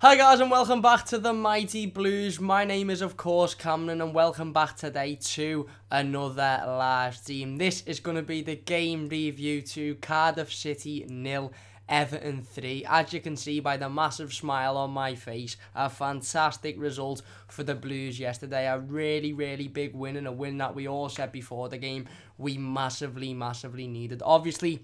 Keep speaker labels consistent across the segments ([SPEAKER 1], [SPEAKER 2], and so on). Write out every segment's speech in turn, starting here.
[SPEAKER 1] Hi guys and welcome back to the Mighty Blues. My name is of course Cameron and welcome back today to another live stream. This is going to be the game review to Cardiff City 0, Everton 3. As you can see by the massive smile on my face, a fantastic result for the Blues yesterday. A really big win, and a win that we all said before the game we massively needed. Obviously,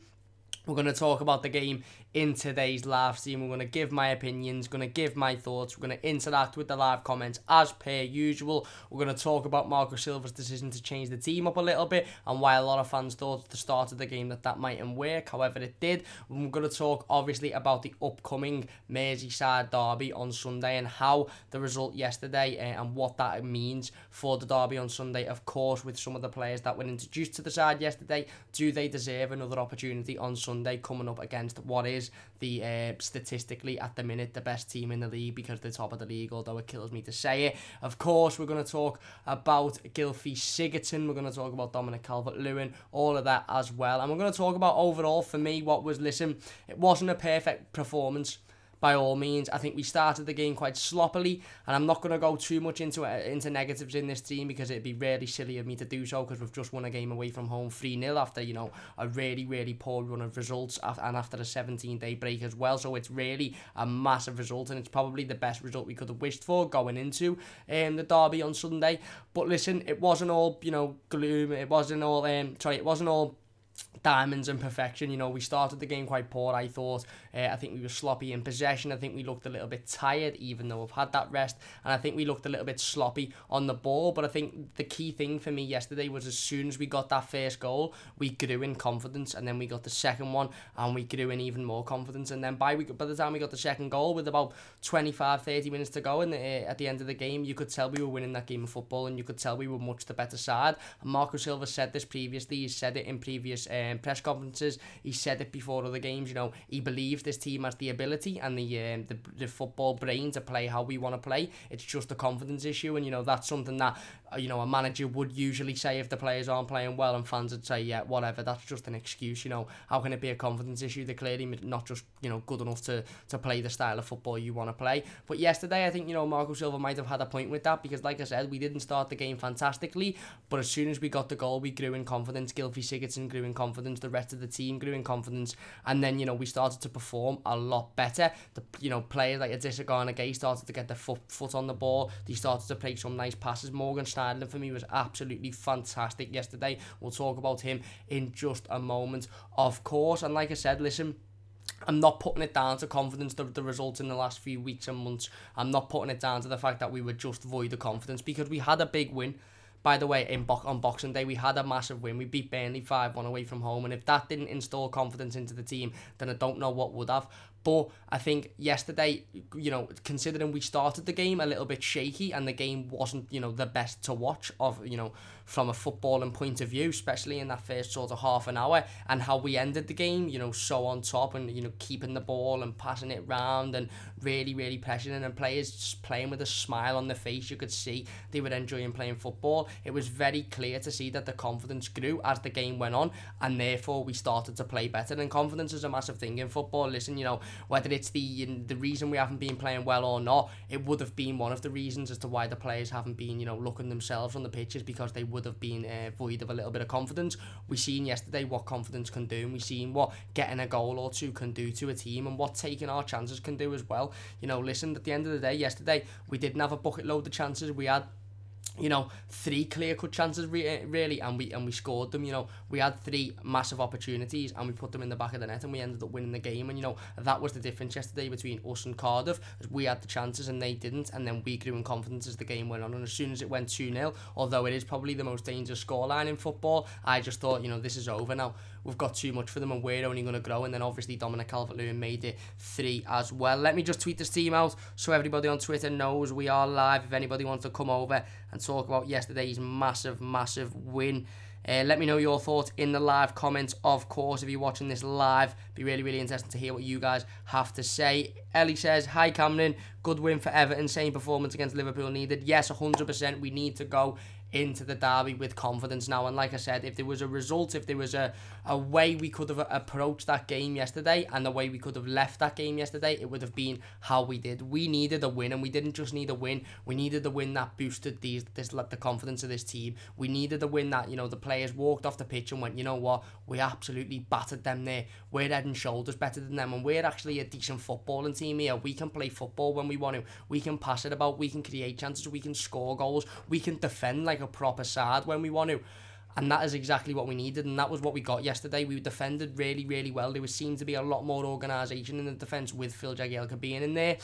[SPEAKER 1] we're going to talk about the game in today's live stream. We're going to give my opinions, going to give my thoughts. We're going to interact with the live comments as per usual. We're going to talk about Marco Silva's decision to change the team up a little bit and why a lot of fans thought at the start of the game that mightn't work. However, it did. We're going to talk obviously about the upcoming Merseyside derby on Sunday and how the result yesterday and what that means for the derby on Sunday. Of course, with some of the players that were introduced to the side yesterday, do they deserve another opportunity on Sunday coming up against what is the statistically at the minute the best team in the league, because they're top of the league, although it kills me to say it. Of course, we're going to talk about Gylfi Sigurdsson, we're going to talk about Calvert-Lewin, all of that as well, and we're going to talk about overall for me what was, listen, it wasn't a perfect performance by all means. I think we started the game quite sloppily, and I'm not going to go too much into negatives in this team because it'd be really silly of me to do so, because we've just won a game away from home 3-0 after, you know, a really poor run of results and after a 17-day break as well. So it's really a massive result, and it's probably the best result we could have wished for going into the derby on Sunday. But listen, it wasn't all, you know, gloom. It wasn't all it wasn't all diamonds and perfection. You know, we started the game quite poor, I thought. I think we were sloppy in possession. I think we looked a little bit tired, even though we've had that rest. And I think we looked a little bit sloppy on the ball. But I think the key thing for me yesterday was as soon as we got that first goal, we grew in confidence. And then we got the second one, and we grew in even more confidence. And then by the time we got the second goal, with about 25-30 minutes to go at the end of the game, you could tell we were winning that game of football, and you could tell we were much the better side. And Marco Silva said this previously. He said it in previous press conferences. He said it before other games. You know, he believes this team has the ability and the football brain to play how we want to play. It's just a confidence issue, and you know, that's something that you know, a manager would usually say if the players aren't playing well, and fans would say, yeah, whatever, that's just an excuse. You know, how can it be a confidence issue? They're clearly not just, you know, good enough to play the style of football you want to play. But yesterday, I think, you know, Marco Silva might have had a point with that, because like I said, we didn't start the game fantastically, but as soon as we got the goal, we grew in confidence. Gylfi Sigurdsson grew in confidence, the rest of the team grew in confidence, and then, you know, we started to perform a lot better. The, you know, players like Adisa Gay started to get their foot on the ball. They started to play some nice passes. Morgan Schneiderlin for me was absolutely fantastic yesterday. We'll talk about him in just a moment, of course. And like I said, listen, I'm not putting it down to confidence, the results in the last few weeks and months. I'm not putting it down to the fact that we were just void of confidence, because we had a big win. By the way, on Boxing Day, we had a massive win. We beat Burnley 5-1 away from home, and if that didn't install confidence into the team, then I don't know what would have. But I think yesterday, you know, considering we started the game a little bit shaky and the game wasn't, you know, the best to watch of, you know, from a footballing point of view, especially in that first sort of half an hour, and how we ended the game, you know, so on top and, you know, keeping the ball and passing it round and really pressuring, and players just playing with a smile on their face. You could see they were enjoying playing football. It was very clear to see that the confidence grew as the game went on, and therefore we started to play better. And confidence is a massive thing in football. Listen, you know, whether it's the reason we haven't been playing well or not, it would have been one of the reasons as to why the players haven't been, you know, looking themselves on the pitches, because they would have been void of a little bit of confidence. We seen yesterday what confidence can do, and we seen what getting a goal or two can do to a team, and what taking our chances can do as well. You know, listen, at the end of the day, yesterday we didn't have a bucket load of chances. We had, you know, 3 clear-cut chances really, and we scored them. You know, we had 3 massive opportunities and we put them in the back of the net, and we ended up winning the game. And you know, that was the difference yesterday between us and Cardiff, as we had the chances and they didn't, and then we grew in confidence as the game went on. And as soon as it went 2-0, although it is probably the most dangerous scoreline in football, I just thought, you know, this is over now. We've got too much for them and we're only going to grow. And then obviously Calvert-Lewin made it 3 as well. Let me just tweet this team out so everybody on Twitter knows we are live. If anybody wants to come over and talk about yesterday's massive win, let me know your thoughts in the live comments. Of course, if you're watching this live, be really interesting to hear what you guys have to say. Ellie says, hi Cameron, good win for Everton, same performance against Liverpool needed. Yes, 100%, we need to go into the derby with confidence now. And like I said, if there was a result, if there was a way we could have approached that game yesterday and the way we could have left that game yesterday, it would have been how we did. We needed a win, and we didn't just need a win. We needed a win that boosted the confidence of this team. We needed a win that, the players walked off the pitch and went, you know what, we absolutely battered them there. We're head and shoulders better than them, and we're actually a decent footballing team here. We can play football when we want to. We can pass it about. We can create chances. We can score goals. We can defend like a proper side when we want to. And that is exactly what we needed, and that was what we got yesterday. We defended really, really well. There seemed to be a lot more organisation in the defence with Phil Jagielka being in there.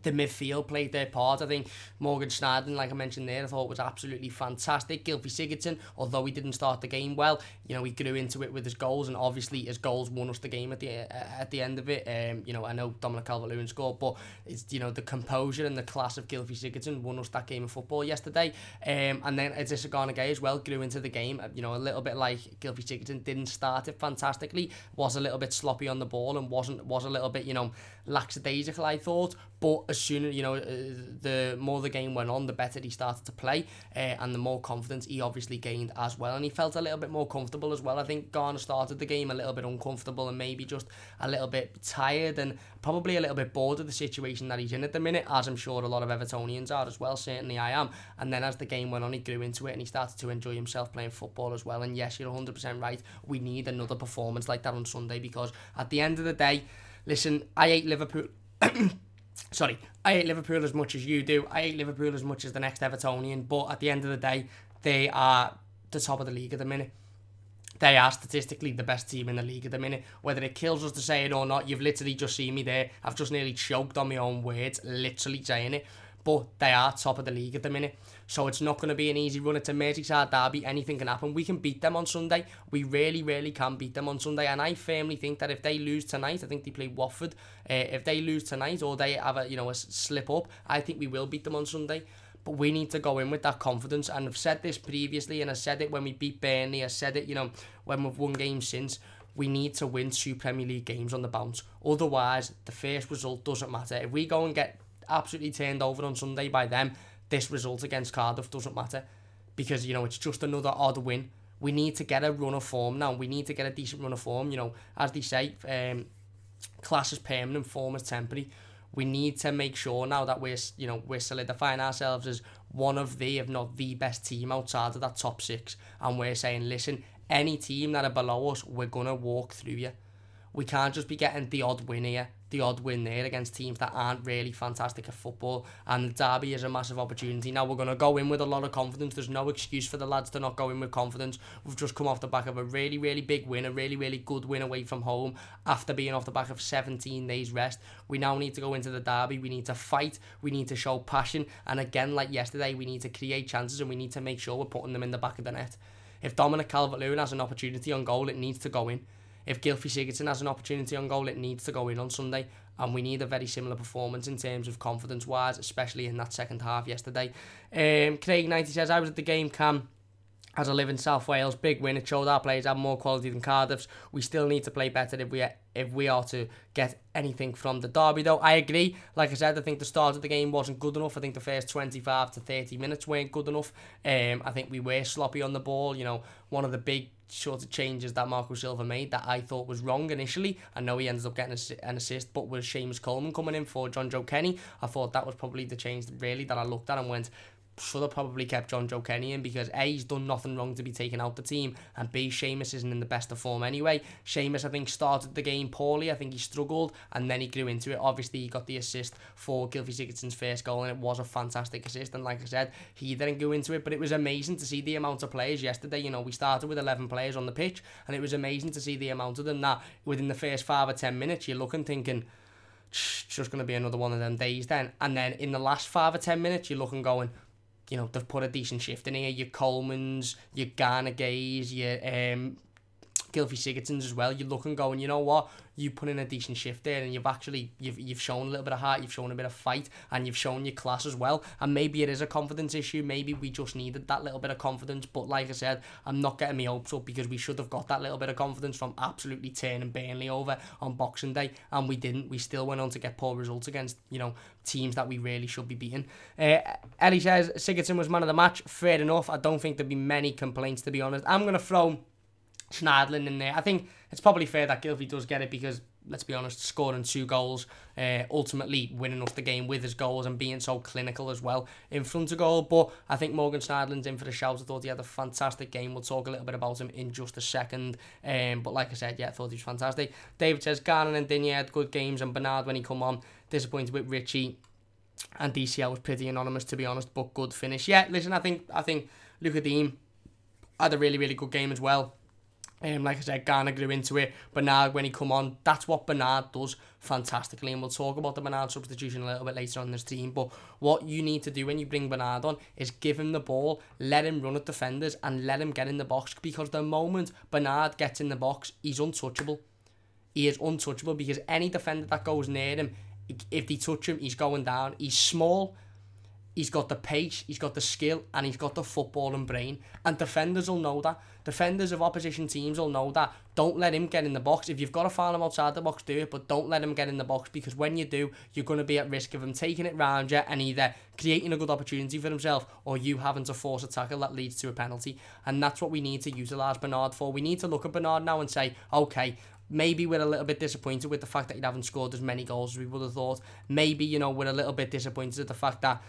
[SPEAKER 1] The midfield played their part. I think Morgan Schneiderlin, like I mentioned there, I thought was absolutely fantastic. Gylfi Sigurdsson, although he didn't start the game well, he grew into it with his goals, and obviously his goals won us the game at the end of it. I know Dominic Calvert-Lewin scored, but it's the composure and the class of Gylfi Sigurdsson won us that game of football yesterday. And then Idrissa Gana Gueye as well grew into the game. A little bit like Gylfi Sigurdsson didn't start it fantastically, was a little bit sloppy on the ball, and was a little bit lackadaisical, I thought. But as soon as the more the game went on, the better he started to play, and the more confidence he obviously gained as well, and he felt a little bit more comfortable as well. I think Garner started the game a little bit uncomfortable and maybe just a little bit tired and probably a little bit bored of the situation that he's in at the minute, as I'm sure a lot of Evertonians are as well. Certainly I am. And then as the game went on, he grew into it and he started to enjoy himself playing football as well. And yes, you're 100% right. We need another performance like that on Sunday, because at the end of the day, listen, I hate Liverpool. Sorry, I hate Liverpool as much as you do. I hate Liverpool as much as the next Evertonian. But at the end of the day, they are the top of the league at the minute. They are statistically the best team in the league at the minute. Whether it kills us to say it or not, you've literally just seen me there. I've just nearly choked on my own words, literally saying it. But they are top of the league at the minute. So it's not going to be an easy run. It's a Merseyside derby. Anything can happen. We can beat them on Sunday. We really, really can beat them on Sunday. And I firmly think that if they lose tonight, I think they play Watford. If they lose tonight or they have a slip up, I think we will beat them on Sunday. But we need to go in with that confidence. And I've said this previously, and I said it when we beat Burnley. I said it, when we've won games since. We need to win 2 Premier League games on the bounce. Otherwise, the first result doesn't matter. If we go and get absolutely turned over on Sunday by them, this result against Cardiff doesn't matter, because it's just another odd win. We need to get a run of form now. We need to get a decent run of form. As they say, class is permanent, form is temporary. We need to make sure now that we're solidifying ourselves as one of the, if not the best team outside of that top 6, and we're saying, listen, any team that are below us, we're gonna walk through you. We can't just be getting the odd win here, the odd win there against teams that aren't really fantastic at football. And the derby is a massive opportunity. Now, we're going to go in with a lot of confidence. There's no excuse for the lads to not go in with confidence. We've just come off the back of a really, really big win, a really, really good win away from home after being off the back of 17 days rest. We now need to go into the derby. We need to fight. We need to show passion. And again, like yesterday, we need to create chances, and we need to make sure we're putting them in the back of the net. If Dominic Calvert-Lewin has an opportunity on goal, it needs to go in. If Gylfi Sigurdsson has an opportunity on goal, it needs to go in on Sunday. And we need a very similar performance in terms of confidence-wise, especially in that second half yesterday. Craig 90 says, I was at the game, Cam, as I live in South Wales. Big win. It showed our players have more quality than Cardiff's. We still need to play better if we are to get anything from the derby, though. I agree. Like I said, I think the start of the game wasn't good enough. I think the first 25 to 30 minutes weren't good enough. I think we were sloppy on the ball. One of the big sort of changes that Marco Silva made that I thought was wrong initially. I know he ended up getting an assist, but with Seamus Coleman coming in for John Joe Kenny, I thought that was probably the change really that I looked at and went, should have probably kept John Joe Kenny in, because A, he's done nothing wrong to be taken out the team, and B, Seamus isn't in the best of form anyway. Seamus, I think, started the game poorly. I think he struggled, and then he grew into it. Obviously, he got the assist for Gylfi Sigurdsson's first goal, and it was a fantastic assist, and like I said, he didn't go into it, but it was amazing to see the amount of players yesterday. We started with 11 players on the pitch, and it was amazing to see the amount of them that within the first 5 or 10 minutes, you're looking, thinking, it's just going to be another one of them days then. And then in the last 5 or 10 minutes, you're looking, going, they've put a decent shift in here. Your Colemans, your Gana Gueyes, your Gylfi Sigurdsson's as well. You look and go, and you know what? You put in a decent shift there, and you've shown a little bit of heart, you've shown a bit of fight, and you've shown your class as well. And maybe it is a confidence issue. Maybe we just needed that little bit of confidence. But like I said, I'm not getting my hopes up, because we should have got that little bit of confidence from absolutely turning Burnley over on Boxing Day, and we didn't. We still went on to get poor results against, you know, teams that we really should be beating. Ellie says Sigurdsson was man of the match. Fair enough. I don't think there'd be many complaints, to be honest. I'm going to throw Schneiderlin in there. I think it's probably fair that Gylfi does get it, because, let's be honest, scoring 2 goals, ultimately winning us the game with his goals and being so clinical as well in front of goal. But I think Morgan Schneiderlin's in for the shout. I thought he had a fantastic game. We'll talk a little bit about him in just a second. But like I said, yeah, I thought he was fantastic. David says Garner and Digne had good games, and Bernard, when he come on, disappointed with Richie. And DCL was pretty anonymous, to be honest, but good finish. Yeah, listen, I think Luca Dean had a really, really good game as well. Like I said, Garner grew into it. Bernard, when he come on, that's what Bernard does fantastically, and we'll talk about the Bernard substitution a little bit later on in this team. But what you need to do when you bring Bernard on is give him the ball, let him run at defenders, and let him get in the box, because the moment Bernard gets in the box, he's untouchable. He is untouchable, because any defender that goes near him, if they touch him, he's going down. He's small, he's got the pace, he's got the skill, and he's got the footballing brain. And defenders will know that. Defenders of opposition teams will know that. Don't let him get in the box. If you've got to foul him outside the box, do it, but don't let him get in the box, because when you do, you're going to be at risk of him taking it round you and either creating a good opportunity for himself, or you having to force a tackle that leads to a penalty. And that's what we need to utilise Bernard for. We need to look at Bernard now and say, okay, maybe we're a little bit disappointed with the fact that he haven't scored as many goals as we would have thought. Maybe, you know, we're a little bit disappointed at the fact that,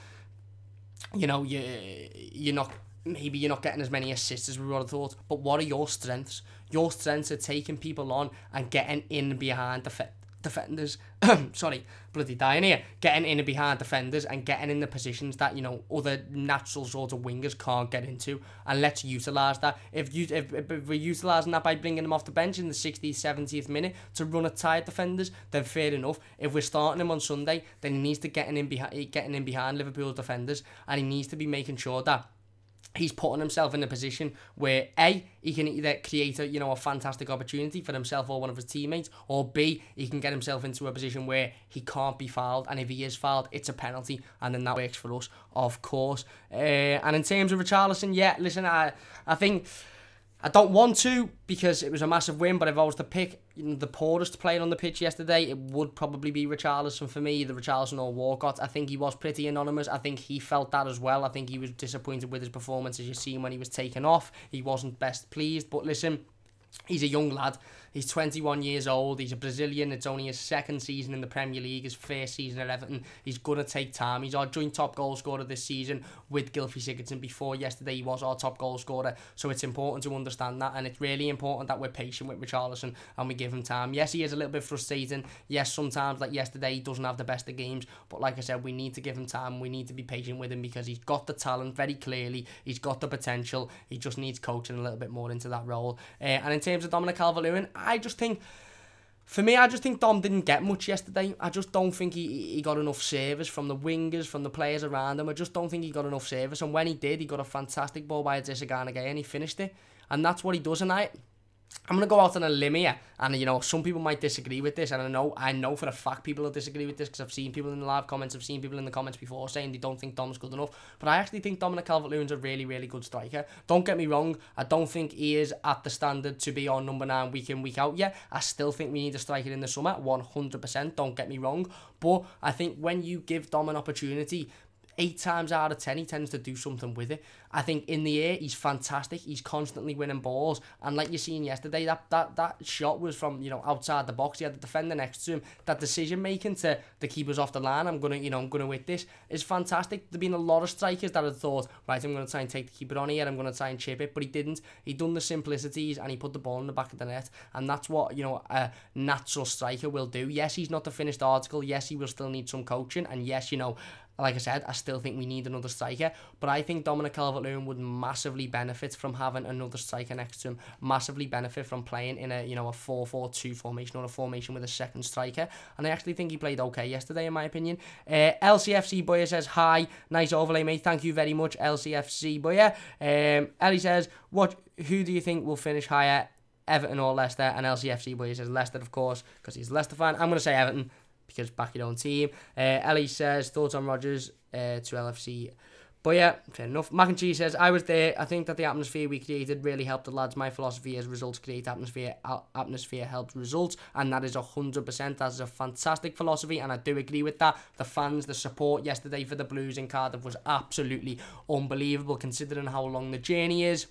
[SPEAKER 1] you know, you're not getting as many assists as we would have thought. But what are your strengths? Your strengths are taking people on and getting in behind defenders. Sorry, bloody dying here. Getting in and behind defenders and getting in the positions that, you know, other natural sort of wingers can't get into. And let's utilise that. If we're utilising that by bringing them off the bench in the 60th, 70th minute to run at tired defenders, then fair enough. If we're starting him on Sunday, then he needs to getting in behind Liverpool's defenders, and he needs to be making sure that he's putting himself in a position where A, he can either create a fantastic opportunity for himself or one of his teammates, or B, he can get himself into a position where he can't be fouled, and if he is fouled, it's a penalty, and then that works for us, of course. And in terms of Richarlison, yeah, listen, I think I don't want to, because it was a massive win, but if I was to pick, you know, the poorest player on the pitch yesterday, it would probably be Richarlison for me, the Richarlison or Walcott. I think he was pretty anonymous. I think he felt that as well. I think he was disappointed with his performance, as you've seen when he was taken off. He wasn't best pleased, but listen, he's a young lad. He's 21 years old. He's a Brazilian. It's only his 2nd season in the Premier League, his 1st season at Everton. He's going to take time. He's our joint top goal scorer this season with Gylfi Sigurdsson. Before yesterday, he was our top goal scorer. So it's important to understand that. And it's really important that we're patient with Richarlison and we give him time. Yes, he is a little bit frustrating. Yes, sometimes, like yesterday, he doesn't have the best of games. But like I said, we need to give him time. We need to be patient with him, because he's got the talent very clearly. He's got the potential. He just needs coaching a little bit more into that role. And in terms of Dominic Calvert-Lewin, I just think Dom didn't get much yesterday. I just don't think he got enough service from the wingers, from the players around him. I just don't think he got enough service. And when he did, he got a fantastic ball by Idrissa Gana Gueye and he finished it. And that's what he does. And I'm going to go out on a limb here, and you know, some people might disagree with this, and I know for a fact people will disagree with this, because I've seen people in the live comments, I've seen people in the comments before saying they don't think Dom's good enough, but I actually think Dominic Calvert-Lewin's a really, really good striker. Don't get me wrong, I don't think he is at the standard to be on number 9 week in, week out yet. I still think we need a striker in the summer, 100%, don't get me wrong, but I think when you give Dom an opportunity, 8 times out of 10, he tends to do something with it. I think in the air, he's fantastic. He's constantly winning balls. And like you seen yesterday, that shot was from, you know, outside the box. He had the defender next to him. That decision-making to the keeper's off the line, I'm going to hit this, is fantastic. There've been a lot of strikers that had thought, right, I'm going to try and take the keeper on here. I'm going to try and chip it. But he didn't. He done the simplicities and he put the ball in the back of the net. And that's what, you know, a natural striker will do. Yes, he's not the finished article. Yes, he will still need some coaching. And yes, you know, like I said, I still think we need another striker, but I think Dominic Calvert-Lewin would massively benefit from having another striker next to him, massively benefit from playing in a, you know, a 4-4-2 formation or a formation with a second striker, and I actually think he played okay yesterday, in my opinion. LCFC Boyer says, hi, nice overlay, mate, thank you very much, LCFC Boyer. Ellie says, who do you think will finish higher, Everton or Leicester, and LCFC boy says Leicester, of course, because he's a Leicester fan. I'm going to say Everton, because back your own team. Ellie says, thoughts on Rodgers to LFC. But yeah, fair enough. Mac and Cheese says, I was there. I think that the atmosphere we created really helped the lads. My philosophy is results create atmosphere. Atmosphere helps results. And that is 100%. That is a fantastic philosophy. And I do agree with that. The fans, the support yesterday for the Blues in Cardiff was absolutely unbelievable, considering how long the journey is.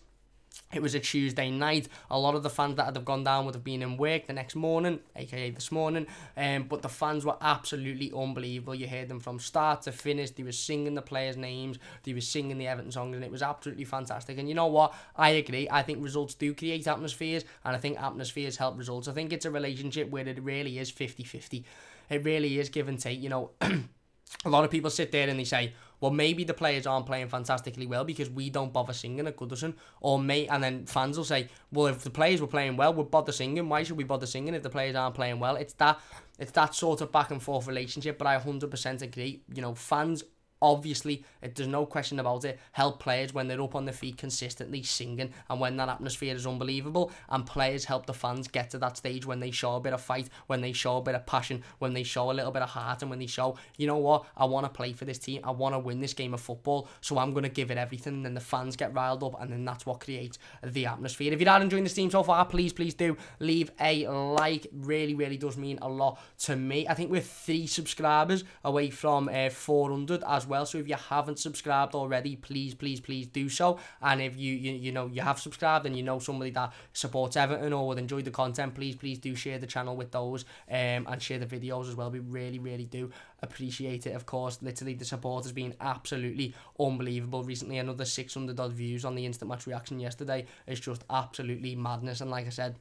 [SPEAKER 1] It was a Tuesday night. A lot of the fans that had gone down would have been in work the next morning, aka this morning. But the fans were absolutely unbelievable. You heard them from start to finish. They were singing the players' names. They were singing the Everton songs, and it was absolutely fantastic. And you know what? I agree. I think results do create atmospheres, and I think atmospheres help results. I think it's a relationship where it really is 50-50. It really is give and take. You know, a lot of people sit there and they say, well, maybe the players aren't playing fantastically well because we don't bother singing at Goodison. And then fans will say, well, if the players were playing well, we'd bother singing. Why should we bother singing if the players aren't playing well? It's that sort of back and forth relationship, but I 100% agree. You know, fans, obviously, there's no question about it, help players when they're up on their feet consistently singing, and when that atmosphere is unbelievable, and players help the fans get to that stage when they show a bit of fight, when they show a bit of passion, when they show a little bit of heart, and when they show, you know what, I want to play for this team, I want to win this game of football, so I'm going to give it everything. And then the fans get riled up, and then that's what creates the atmosphere. If you are enjoying this team so far, please do leave a like. Really does mean a lot to me. I think we're 3 subscribers away from 400 as well. So if you haven't subscribed already, please do so. And if you know you have subscribed and you know somebody that supports Everton or would enjoy the content, please do share the channel with those, and share the videos as well. We really do appreciate it. Of course, literally the support has been absolutely unbelievable recently. Another 600 odd views on the instant match reaction yesterday is just absolutely madness. And like I said,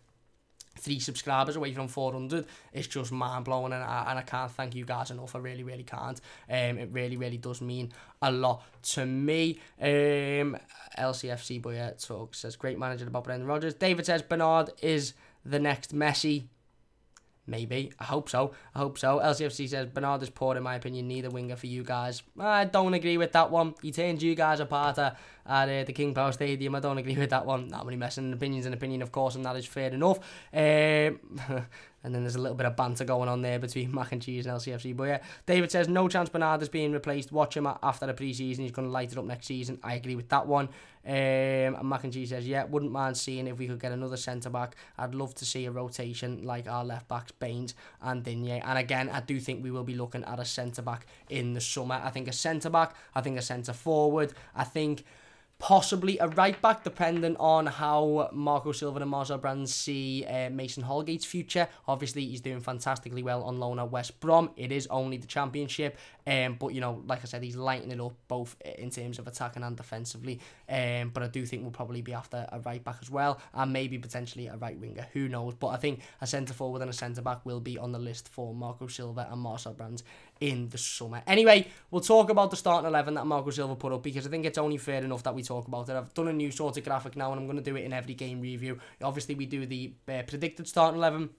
[SPEAKER 1] 3 subscribers away from 400 is just mind-blowing, and I can't thank you guys enough. I really can't. It really does mean a lot to me. LCFC boy talk says, great manager about Brendan Rodgers. David says, Bernard is the next Messi. Maybe. I hope so. LCFC says, Bernard is poor in my opinion, neither winger for you guys. I don't agree with that one. He turns you guys apart at the King Power Stadium. I don't agree with that one. Not really messing. Opinion's an opinion, of course, and that is fair enough. And then there's a little bit of banter going on there between Mac and Cheese and LCFC. But yeah, David says, no chance Bernard is being replaced. Watch him after the pre-season. He's going to light it up next season. I agree with that one. And Mac and Cheese says, yeah, wouldn't mind seeing if we could get another centre-back. I'd love to see a rotation like our left-backs, Baines and Digne. And again, I do think we will be looking at a centre-back in the summer. I think a centre-back. I think a centre-forward. I think possibly a right-back, depending on how Marco Silva and Marcel Brands see Mason Holgate's future. Obviously, he's doing fantastically well on loan at West Brom. It is only the Championship, but, you know, like I said, he's lighting it up both in terms of attacking and defensively. But I do think we'll probably be after a right-back as well, and maybe potentially a right-winger. Who knows? But I think a centre-forward and a centre-back will be on the list for Marco Silva and Marcel Brands in the summer. Anyway, we'll talk about the starting 11 that Marco Silva put up, because I think it's only fair enough that we talk about it. I've done a new sort of graphic now, and I'm going to do it in every game review. Obviously, we do the predicted starting 11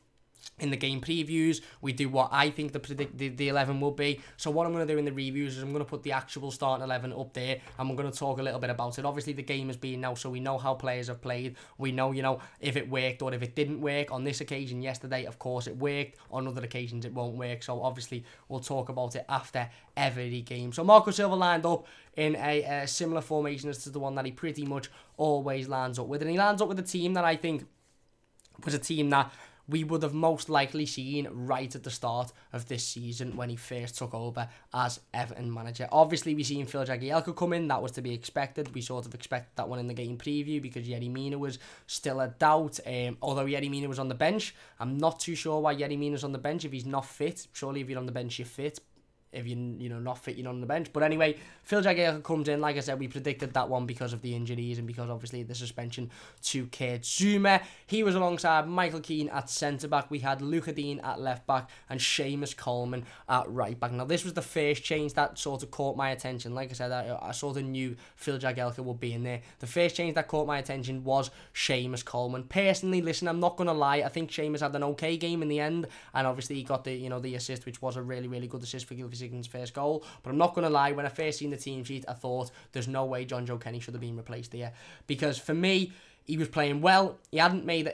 [SPEAKER 1] in the game previews. We do what I think the 11 will be. So what I'm going to do in the reviews is I'm going to put the actual starting 11 up there, and we're going to talk a little bit about it. Obviously, the game has been now, so we know how players have played. We know, you know, if it worked or if it didn't work. On this occasion yesterday, of course, it worked. On other occasions, it won't work. So obviously, we'll talk about it after every game. So Marco Silva lined up in a similar formation as to the one that he pretty much always lands up with. And he lands up with a team that I think was a team that we would have most likely seen right at the start of this season when he first took over as Everton manager. Obviously, we seen Phil Jagielka come in. That was to be expected. We sort of expected that one in the game preview because Yerry Mina was still a doubt. Although Yerry Mina was on the bench, I'm not too sure why Yerry Mina's on the bench if he's not fit. Surely if you're on the bench, you're fit. If you're not fit, you're not on the bench. But anyway, Phil Jagielka comes in. Like I said, we predicted that one because of the injuries and because obviously the suspension to Kurt Zouma. He was alongside Michael Keane at centre-back. We had Luca Dean at left-back and Seamus Coleman at right-back. Now, this was the first change that sort of caught my attention. Like I said, I sort of knew Phil Jagielka would be in there. The first change that caught my attention was Seamus Coleman. Personally, listen, I'm not going to lie. I think Seamus had an okay game in the end. And obviously, he got the assist, which was a really good assist for Gylfi Sigurdson's first goal. But I'm not going to lie, when I first seen the team sheet, I thought there's no way John Joe Kenny should have been replaced here. Because for me, he was playing well. He hadn't made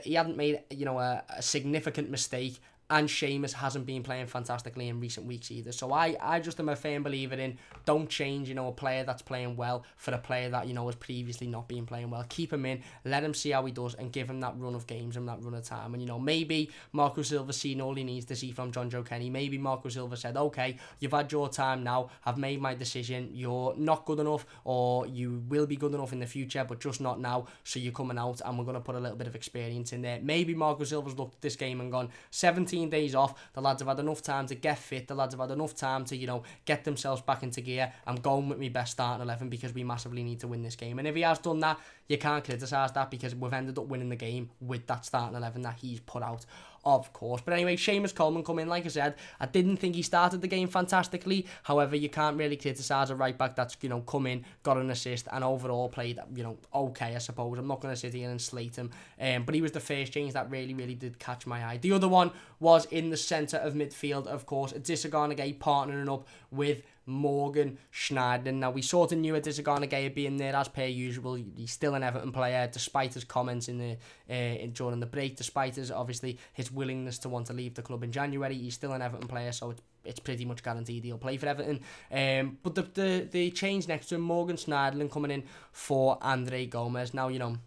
[SPEAKER 1] you know, a significant mistake. And Seamus hasn't been playing fantastically in recent weeks either. So I just am a firm believer in don't change, you know, a player that's playing well for a player that, you know, has previously not been playing well. Keep him in, let him see how he does, and give him that run of games and that run of time. And, you know, maybe Marco Silva's seen all he needs to see from John Joe Kenny. Maybe Marco Silva said, okay, you've had your time now. I've made my decision. You're not good enough, or you will be good enough in the future, but just not now. So you're coming out, and we're going to put a little bit of experience in there. Maybe Marco Silva's looked at this game and gone, 17 days off, the lads have had enough time to get fit, the lads have had enough time to, you know, get themselves back into gear. I'm going with my best starting 11 because we massively need to win this game. And if he has done that, you can't criticise that, because we've ended up winning the game with that starting 11 that he's put out, of course. But anyway, Seamus Coleman come in. Like I said, I didn't think he started the game fantastically. However, you can't really criticise a right back that's, you know, come in, got an assist, and overall played, you know, okay, I suppose. I'm not going to sit here and slate him. But he was the first change that really, really did catch my eye. The other one was in the centre of midfield, of course. Adisa partnering up with Morgan Schneiderlin. Now, we sort of knew Adisa being there as per usual. He's still an Everton player, despite his comments during the break, despite his, obviously, his willingness to want to leave the club in January. He's still an Everton player, so it's pretty much guaranteed he'll play for Everton. But the change next to him, Morgan Schneiderlin coming in for Andre Gomes. Now, you know,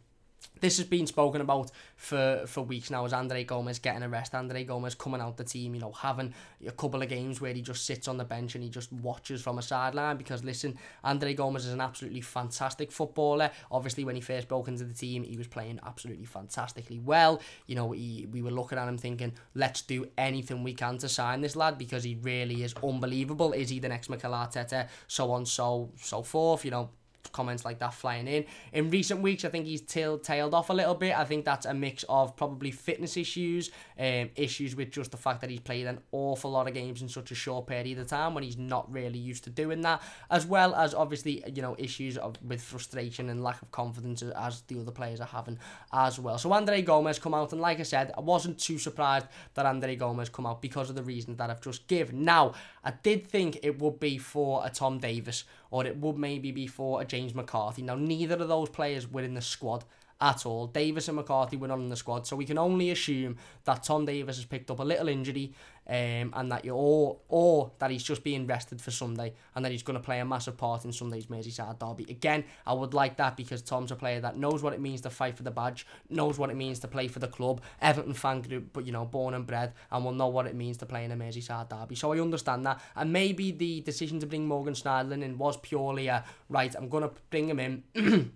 [SPEAKER 1] this has been spoken about for weeks now, as Andre Gomes getting a rest. Andre Gomes coming out the team, you know, having a couple of games where he just sits on the bench and he just watches from a sideline, because, listen, Andre Gomes is an absolutely fantastic footballer. Obviously, when he first broke into the team, he was playing absolutely fantastically well. You know, we were looking at him thinking, let's do anything we can to sign this lad, because he really is unbelievable. Is he the next Mikel Arteta? So on, so forth, you know. Comments like that flying in recent weeks. I think he's tailed off a little bit. I think that's a mix of probably fitness issues, issues with just the fact that he's played an awful lot of games in such a short period of time when he's not really used to doing that, as well as obviously, you know, issues with frustration and lack of confidence as the other players are having as well. So Andre Gomes come out, and like I said, I wasn't too surprised that Andre Gomes come out because of the reasons that I've just given. Now, I did think it would be for a Tom Davies, or it would maybe be for a James McCarthy. Now, neither of those players were in the squad at all. Davis and McCarthy were not in the squad, so we can only assume that Tom Davies has picked up a little injury, and that or that he's just being rested for Sunday, and that he's going to play a massive part in Sunday's Merseyside derby. Again, I would like that, because Tom's a player that knows what it means to fight for the badge, knows what it means to play for the club, Everton fan group, but, you know, born and bred, and will know what it means to play in a Merseyside derby. So I understand that, and maybe the decision to bring Morgan Schneiderlin in was purely right, I'm going to bring him in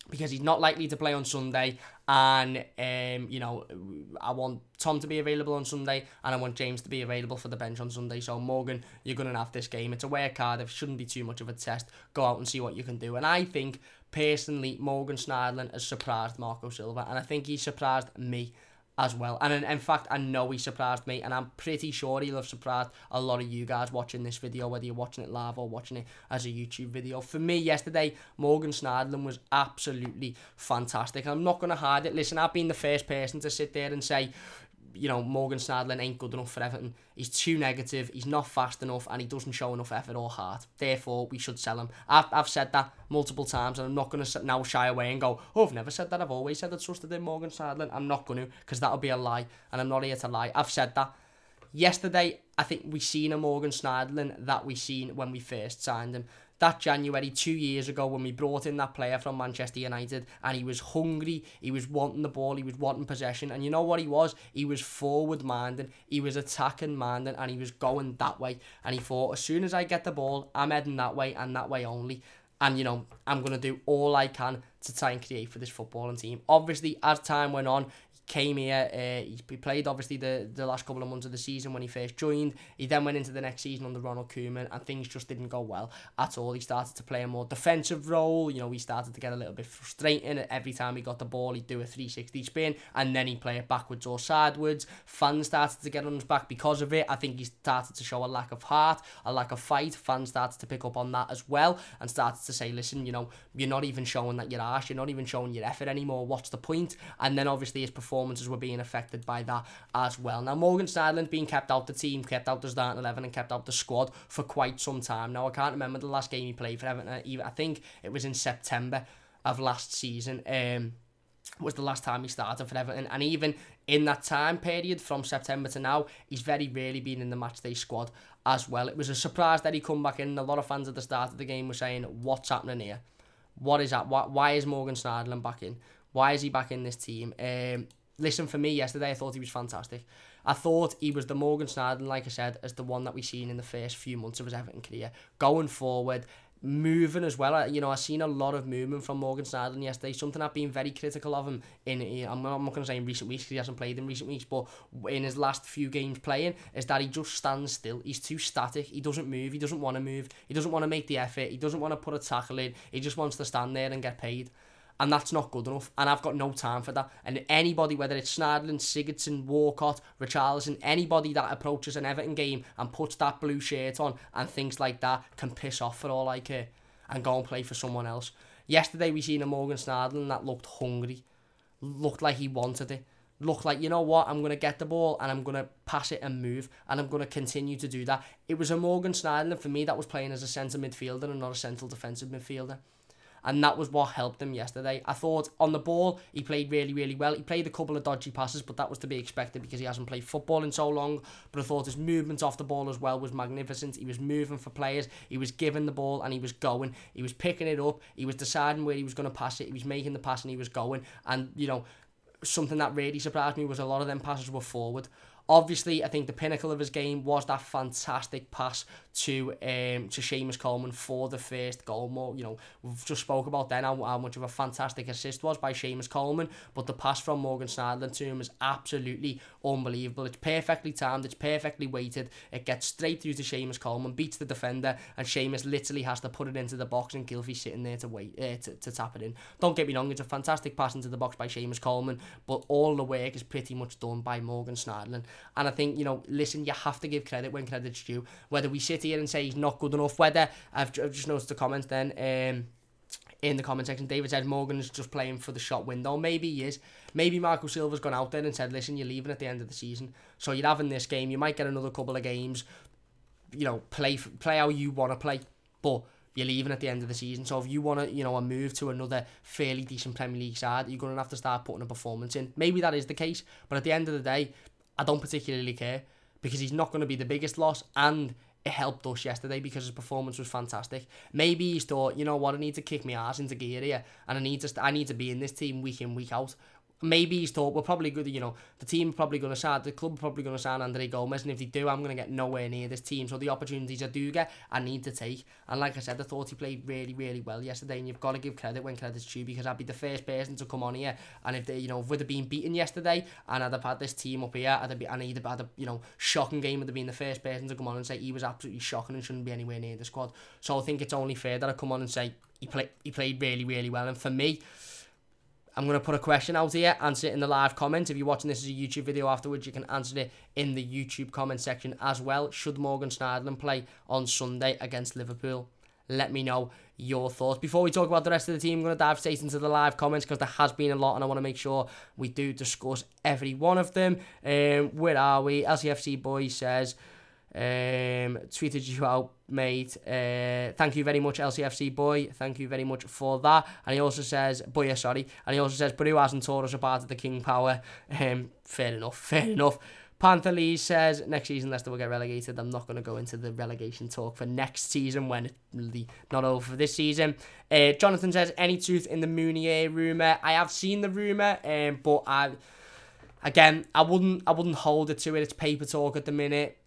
[SPEAKER 1] because he's not likely to play on Sunday, and you know, I want Tom to be available on Sunday, and I want James to be available for the bench on Sunday. So Morgan, you're going to have this game. It's away at Cardiff, shouldn't be too much of a test. Go out and see what you can do. And I think, personally, Morgan Schneiderlin has surprised Marco Silva, and I think he surprised me as well. And in fact, I know he surprised me, and I'm pretty sure he'll have surprised a lot of you guys watching this video, whether you're watching it live or watching it as a YouTube video. For me, yesterday, Morgan Schneiderlin was absolutely fantastic. I'm not going to hide it. Listen, I've been the first person to sit there and say, you know, Morgan Schneiderlin ain't good enough for Everton. He's too negative, he's not fast enough, and he doesn't show enough effort or heart. Therefore, we should sell him. I've said that multiple times, and I'm not going to now shy away and go, oh, I've never said that. I've always said I trusted in Morgan Schneiderlin. I'm not going to, because that'll be a lie, and I'm not here to lie. I've said that. Yesterday, I think we seen a Morgan Schneiderlin that we seen when we first signed him. That January 2 years ago, when we brought in that player from Manchester United, and he was hungry, he was wanting the ball, he was wanting possession, and you know what he was? He was forward-minded, he was attacking-minded, and he was going that way, and he thought, as soon as I get the ball, I'm heading that way, and that way only, and, you know, I'm going to do all I can to try and create for this footballing team. Obviously, as time went on, came here, he played obviously the last couple of months of the season when he first joined. He then went into the next season under Ronald Koeman, and things just didn't go well at all. He started to play a more defensive role. You know, he started to get a little bit frustrating. Every time he got the ball, he'd do a 360 spin, and then he'd play it backwards or sideways. Fans started to get on his back because of it. I think he started to show a lack of heart, a lack of fight. Fans started to pick up on that as well, and started to say, listen, you know, you're not even showing that you're harsh, you're not even showing your effort anymore, what's the point? And then obviously his performances were being affected by that as well. Now, Morgan Schneiderlin's been kept out the team, kept out the starting 11, and kept out the squad for quite some time. Now, I can't remember the last game he played for Everton. I think it was in September of last season. was the last time he started for Everton, and even in that time period from September to now, he's very rarely been in the matchday squad as well. It was a surprise that he come back in. A lot of fans at the start of the game were saying, what's happening here? What is that? Why is Morgan Schneiderlin back in? Why is he back in this team? Listen, for me yesterday, I thought he was fantastic. I thought he was the Morgan Schneiderlin, like I said, as the one that we've seen in the first few months of his Everton career. Going forward, moving as well. I've seen a lot of movement from Morgan Schneiderlin yesterday. Something I've been very critical of him I'm not going to say in recent weeks because he hasn't played in recent weeks, but in his last few games playing, is that he just stands still. He's too static. He doesn't move. He doesn't want to move. He doesn't want to make the effort. He doesn't want to put a tackle in. He just wants to stand there and get paid. And that's not good enough. And I've got no time for that. And anybody, whether it's Schneiderlin, Sigurdsson, Walcott, Richarlison, anybody that approaches an Everton game and puts that blue shirt on and things like that can piss off for all I care and go and play for someone else. Yesterday we seen a Morgan Schneiderlin that looked hungry. Looked like he wanted it. Looked like, you know what, I'm going to get the ball and I'm going to pass it and move. And I'm going to continue to do that. It was a Morgan Schneiderlin for me that was playing as a centre midfielder and not a central defensive midfielder. And that was what helped him yesterday. I thought on the ball, he played really, really well. He played a couple of dodgy passes, but that was to be expected because he hasn't played football in so long. But I thought his movement off the ball as well was magnificent. He was moving for players. He was giving the ball and he was going. He was picking it up. He was deciding where he was going to pass it. He was making the pass and he was going. And, you know, something that really surprised me was a lot of them passes were forward. Obviously, I think the pinnacle of his game was that fantastic pass to Seamus Coleman for the first goal. You know, we've just spoke about then how much of a fantastic assist was by Seamus Coleman, but the pass from Morgan Schneiderlin to him is absolutely unbelievable. It's perfectly timed, it's perfectly weighted, it gets straight through to Seamus Coleman, beats the defender, and Seamus literally has to put it into the box and Gylfi's sitting there to wait to tap it in. Don't get me wrong, it's a fantastic pass into the box by Seamus Coleman, but all the work is pretty much done by Morgan Schneiderlin. And I think, you know, listen, you have to give credit when credit's due. Whether we sit here and say he's not good enough, whether I've just noticed the comments then in the comment section, David said Morgan's just playing for the shot window. Maybe he is. Maybe Marco Silva's gone out there and said, listen, you're leaving at the end of the season, so you're having this game, you might get another couple of games, you know, play how you want to play, but you're leaving at the end of the season. So if you want to, you know, move to another fairly decent Premier League side, you're going to have to start putting a performance in. Maybe that is the case, but at the end of the day, I don't particularly care because he's not going to be the biggest loss, and it helped us yesterday because his performance was fantastic. Maybe he's thought, you know what, I need to kick my ass into gear here and I need to be in this team week in, week out. Maybe he's thought, we're probably good, you know, the team probably going to sign, the club probably going to sign Andre Gomez, and if they do, I'm going to get nowhere near this team. So the opportunities I do get, I need to take. And like I said, I thought he played really, really well yesterday, and you've got to give credit when credit's due, because I'd be the first person to come on here, and if they, you know, if we'd have been beaten yesterday, and I'd have had this team up here, I'd have had a, you know, shocking game, I'd have been the first person to come on and say he was absolutely shocking and shouldn't be anywhere near the squad. So I think it's only fair that I come on and say he played really, really well. And for me, I'm going to put a question out here, answer it in the live comment. If you're watching this as a YouTube video afterwards, you can answer it in the YouTube comment section as well. Should Morgan Schneiderlin play on Sunday against Liverpool? Let me know your thoughts. Before we talk about the rest of the team, I'm going to dive straight into the live comments because there has been a lot and I want to make sure we do discuss every one of them. Where are we? LCFC Boy says, tweeted you out, mate. Thank you very much, LCFC Boy. Thank you very much for that. And he also says, and he also says, but who hasn't taught us about the King Power? Fair enough. Panther Lee says, next season Leicester will get relegated. I'm not going to go into the relegation talk for next season when it's really not over for this season. Jonathan says, any truth in the Mounier rumour? I have seen the rumour, but I wouldn't hold it to it. It's paper talk at the minute.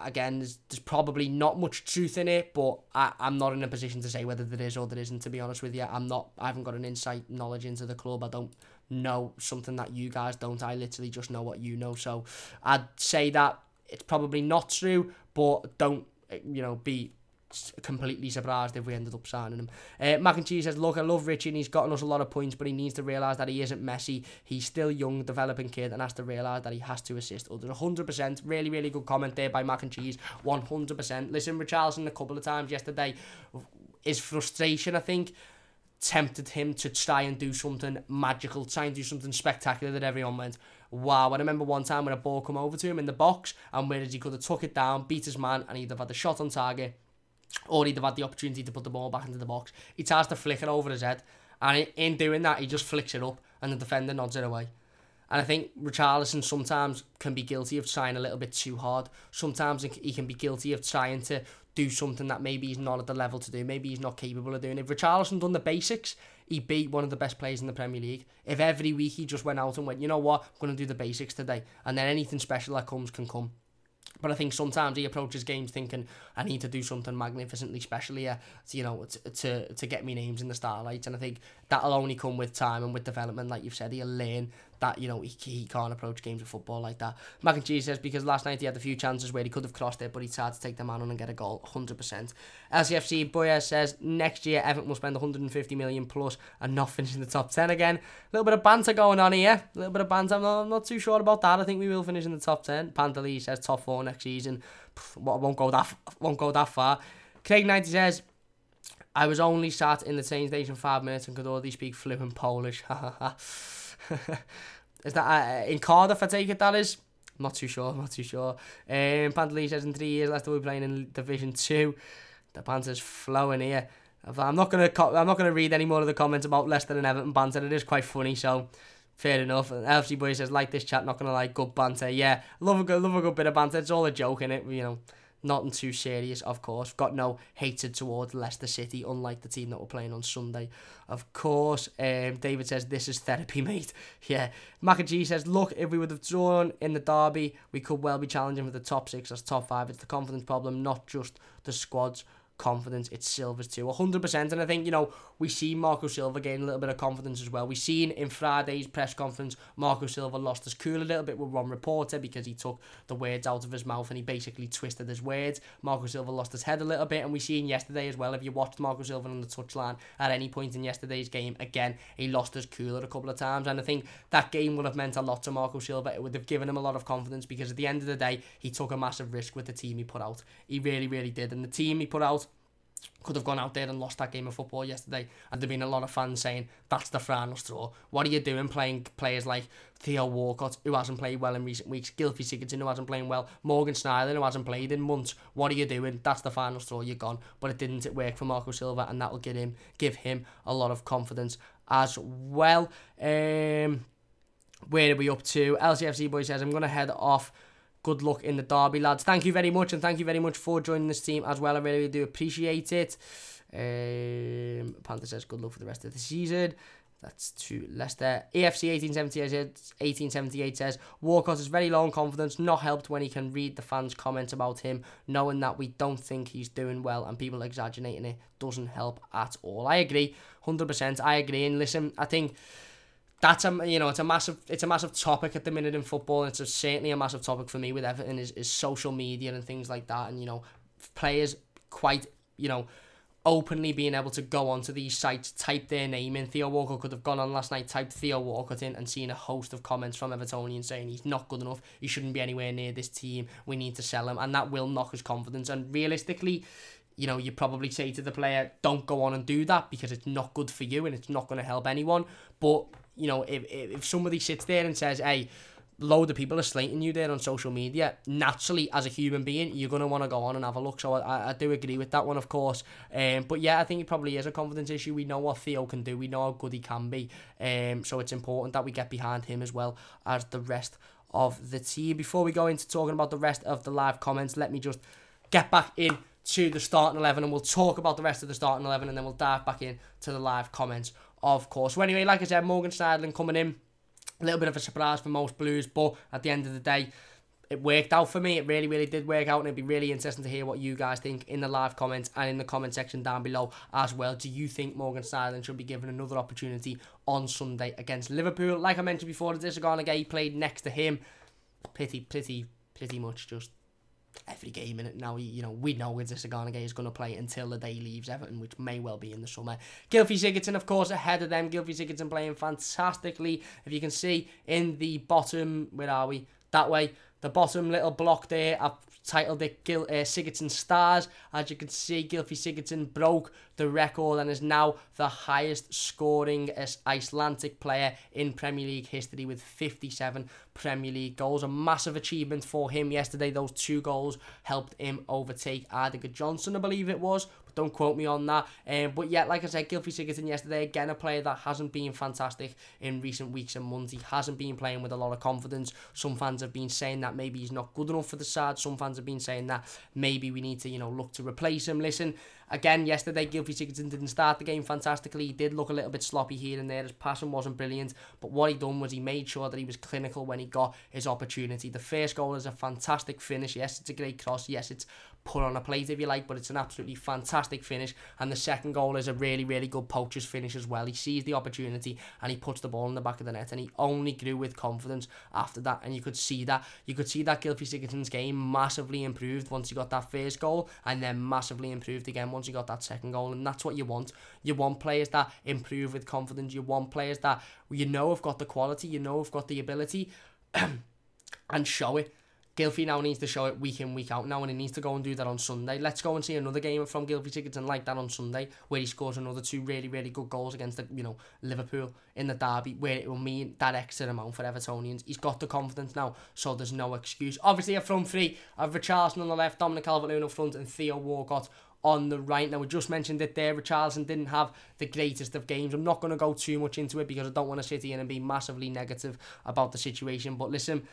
[SPEAKER 1] Again, there's probably not much truth in it, but I'm not in a position to say whether there is or there isn't, to be honest with you. I haven't got an insight knowledge into the club. I don't know something that you guys don't. I literally just know what you know. So I'd say that it's probably not true, but don't, you know, be completely surprised if we ended up signing him. Mac and Cheese says, look, I love Richie and he's gotten us a lot of points, but he needs to realise that he isn't Messi. He's still young, developing kid, and has to realise that he has to assist others. 100%. Really, really good comment there by Mac and Cheese. 100%. Listen, Richarlison a couple of times yesterday, his frustration, I think, tempted him to try and do something magical, try and do something spectacular that everyone went, wow. I remember one time when a ball come over to him in the box, and whereas he could have took it down, beat his man, and he'd have had the shot on target, or he'd have had the opportunity to put the ball back into the box. He tries to flick it over his head, and in doing that, he just flicks it up, and the defender nods it away. And I think Richarlison sometimes can be guilty of trying a little bit too hard. Sometimes he can be guilty of trying to do something that maybe he's not at the level to do. Maybe he's not capable of doing. If Richarlison done the basics, he'd be one of the best players in the Premier League. If every week he just went out and went, you know what, I'm going to do the basics today. And then anything special that comes can come. But I think sometimes he approaches games thinking, I need to do something magnificently special here, to get me names in the starlights. And I think that'll only come with time and with development. Like you've said, he'll learn that, he can't approach games of football like that. Mac and Cheese says, because last night he had a few chances where he could have crossed it, but he tried to take the man on and get a goal, 100%. LCFC Boyer says, next year Everton will spend 150 million plus and not finish in the top 10 again. A little bit of banter going on here. A little bit of banter. I'm not too sure about that. I think we will finish in the top 10. Panther Lee says top 4 next season. Won't go that far. Craig 90 says, I was only sat in the train station 5 minutes and could already speak fluent Polish. Is that in Cardiff, I take it that is? I'm not too sure. Panther Lee says, in 3 years left, we'll be playing in Division 2. The banter's flowing here. I'm not gonna read any more of the comments about Leicester and Everton banter. It is quite funny, so fair enough. And LFC Boy says, like this chat, not gonna lie, good banter. Yeah, love a good bit of banter. It's all a joke, innit? Nothing too serious, of course. Got no hatred towards Leicester City, unlike the team that we're playing on Sunday. Of course, David says, this is therapy, mate. Yeah. Mac and G says, look, if we would have drawn in the derby, we could well be challenging for the top 6 or top 5. It's the confidence problem, not just the squad's confidence. It's Silva's too, 100%. And I think, we see Marco Silva gain a little bit of confidence as well. We seen in Friday's press conference, Marco Silva lost his cool a little bit with one reporter because he took the words out of his mouth and he basically twisted his words. Marco Silva lost his head a little bit, and we seen yesterday as well, if you watched Marco Silva on the touchline at any point in yesterday's game, again, he lost his cooler a couple of times. And I think that game would have meant a lot to Marco Silva. It would have given him a lot of confidence, because at the end of the day, he took a massive risk with the team he put out. He really, really did. And the team he put out could have gone out there and lost that game of football yesterday, and there've been a lot of fans saying that's the final straw. What are you doing playing players like Theo Walcott, who hasn't played well in recent weeks, Gylfi Sigurdsson, who hasn't played well, Morgan Schneiderlin, who hasn't played in months? What are you doing? That's the final straw. You're gone. But it didn't. It worked for Marco Silva, and that will give him a lot of confidence as well. Where are we up to? LCFC Boy says, I'm going to head off. Good luck in the derby, lads. Thank you very much, and thank you very much for joining this team as well. I really do appreciate it. Panther says, good luck for the rest of the season. That's to Leicester. AFC 1878 says, Walcott is very low on confidence, not helped when he can read the fans' comments about him, knowing that we don't think he's doing well and people exaggerating it doesn't help at all. I agree, 100%. I agree. And listen, I think that's it's a massive topic at the minute in football, and it's certainly a massive topic for me with Everton is social media and things like that, and players quite openly being able to go onto these sites, type their name in. Theo Walcott could have gone on last night, typed Theo Walcott in, and seen a host of comments from Evertonians saying he's not good enough, he shouldn't be anywhere near this team, we need to sell him, and that will knock his confidence. And realistically, you probably say to the player, don't go on and do that, because it's not good for you and it's not going to help anyone. But if somebody sits there and says, hey, load of people are slating you there on social media, naturally, as a human being, you're going to want to go on and have a look. So I do agree with that one, of course. But yeah, I think it probably is a confidence issue. We know what Theo can do. We know how good he can be. So it's important that we get behind him as well as the rest of the team. Before we go into talking about the rest of the live comments, let me just get back in to the starting 11, and we'll talk about the rest of the starting 11, and then we'll dive back in to the live comments, of course. So anyway, like I said, Morgan Schneiderlin coming in, a little bit of a surprise for most Blues, but at the end of the day, it worked out for me. It really, really did work out, and it'd be really interesting to hear what you guys think in the live comments and in the comment section down below as well. Do you think Morgan Schneiderlin should be given another opportunity on Sunday against Liverpool? Like I mentioned before, Disagana played next to him pretty much just every game in it now. We know Disagana is going to play until the day he leaves Everton, which may well be in the summer. Gylfi Sigurdsson, of course, ahead of them. Gylfi Sigurdsson playing fantastically. If you can see in the bottom, where are we? That way, the bottom little block there, I've titled it Sigurdsson Stars. As you can see, Gylfi Sigurdsson broke the record and is now the highest scoring Icelandic player in Premier League history with 57 Premier League goals. A massive achievement for him yesterday. Those 2 goals helped him overtake Ardiger Johnson, I believe it was. Don't quote me on that. But yeah, like I said, Gylfi Sigurdsson yesterday, again, a player that hasn't been fantastic in recent weeks and months. He hasn't been playing with a lot of confidence. Some fans have been saying that maybe he's not good enough for the side. Some fans have been saying that maybe we need to, you know, look to replace him. Listen, again, yesterday, Gylfi Sigurdsson didn't start the game fantastically. He did look a little bit sloppy here and there. His passing wasn't brilliant. But what he done was he made sure that he was clinical when he got his opportunity. The first goal is a fantastic finish. Yes, it's a great cross. Yes, it's put on a plate if you like, but it's an absolutely fantastic finish. And the second goal is a really, really good poacher's finish as well. He sees the opportunity and he puts the ball in the back of the net, and he only grew with confidence after that. And you could see that. You could see that Gylfi Sigurdsson's game massively improved once he got that first goal, and then massively improved again once he got that second goal. And that's what you want. You want players that improve with confidence. You want players that you know have got the quality, you know have got the ability, and show it. Gylfi now needs to show it week in, week out now, and he needs to go and do that on Sunday. Let's go and see another game from Gylfi Sigurdsson like that on Sunday, where he scores another 2 really, really good goals against the, you know, Liverpool in the derby, where it will mean that extra amount for Evertonians. He's got the confidence now, so there's no excuse. Obviously, a front three of Richarlison on the left, Dominic Calvert-Lewin up front, and Theo Walcott on the right. Now, we just mentioned it there. Richarlison didn't have the greatest of games. I'm not going to go too much into it because I don't want to sit here and be massively negative about the situation. But listen,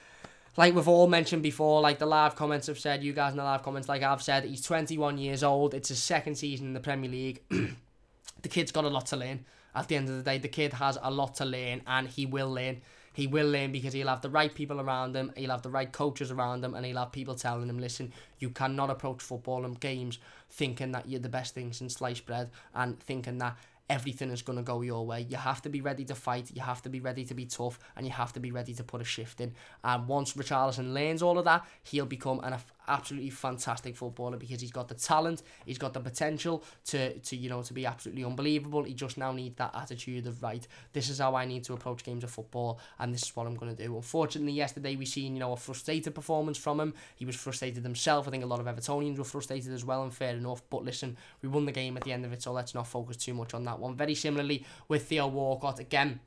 [SPEAKER 1] like we've all mentioned before, like the live comments have said, you guys in the live comments, like I've said, he's 21 years old. It's his second season in the Premier League. The kid's got a lot to learn. At the end of the day, the kid has a lot to learn, and he will learn. He will learn because he'll have the right people around him, he'll have the right coaches around him, and he'll have people telling him, listen, you cannot approach football and games thinking that you're the best thing since sliced bread and thinking that everything is going to go your way. You have to be ready to fight, you have to be ready to be tough, and you have to be ready to put a shift in. And once Richarlison learns all of that, he'll become an absolutely fantastic footballer because he's got the talent, he's got the potential to you know, to be absolutely unbelievable. He just now needs that attitude of, right, this is how I need to approach games of football, and this is what I'm going to do. Unfortunately, yesterday we seen, you know, a frustrated performance from him. He was frustrated himself. I think a lot of Evertonians were frustrated as well, and fair enough. But listen, we won the game at the end of it, so let's not focus too much on that one. Very similarly with Theo Walcott, again,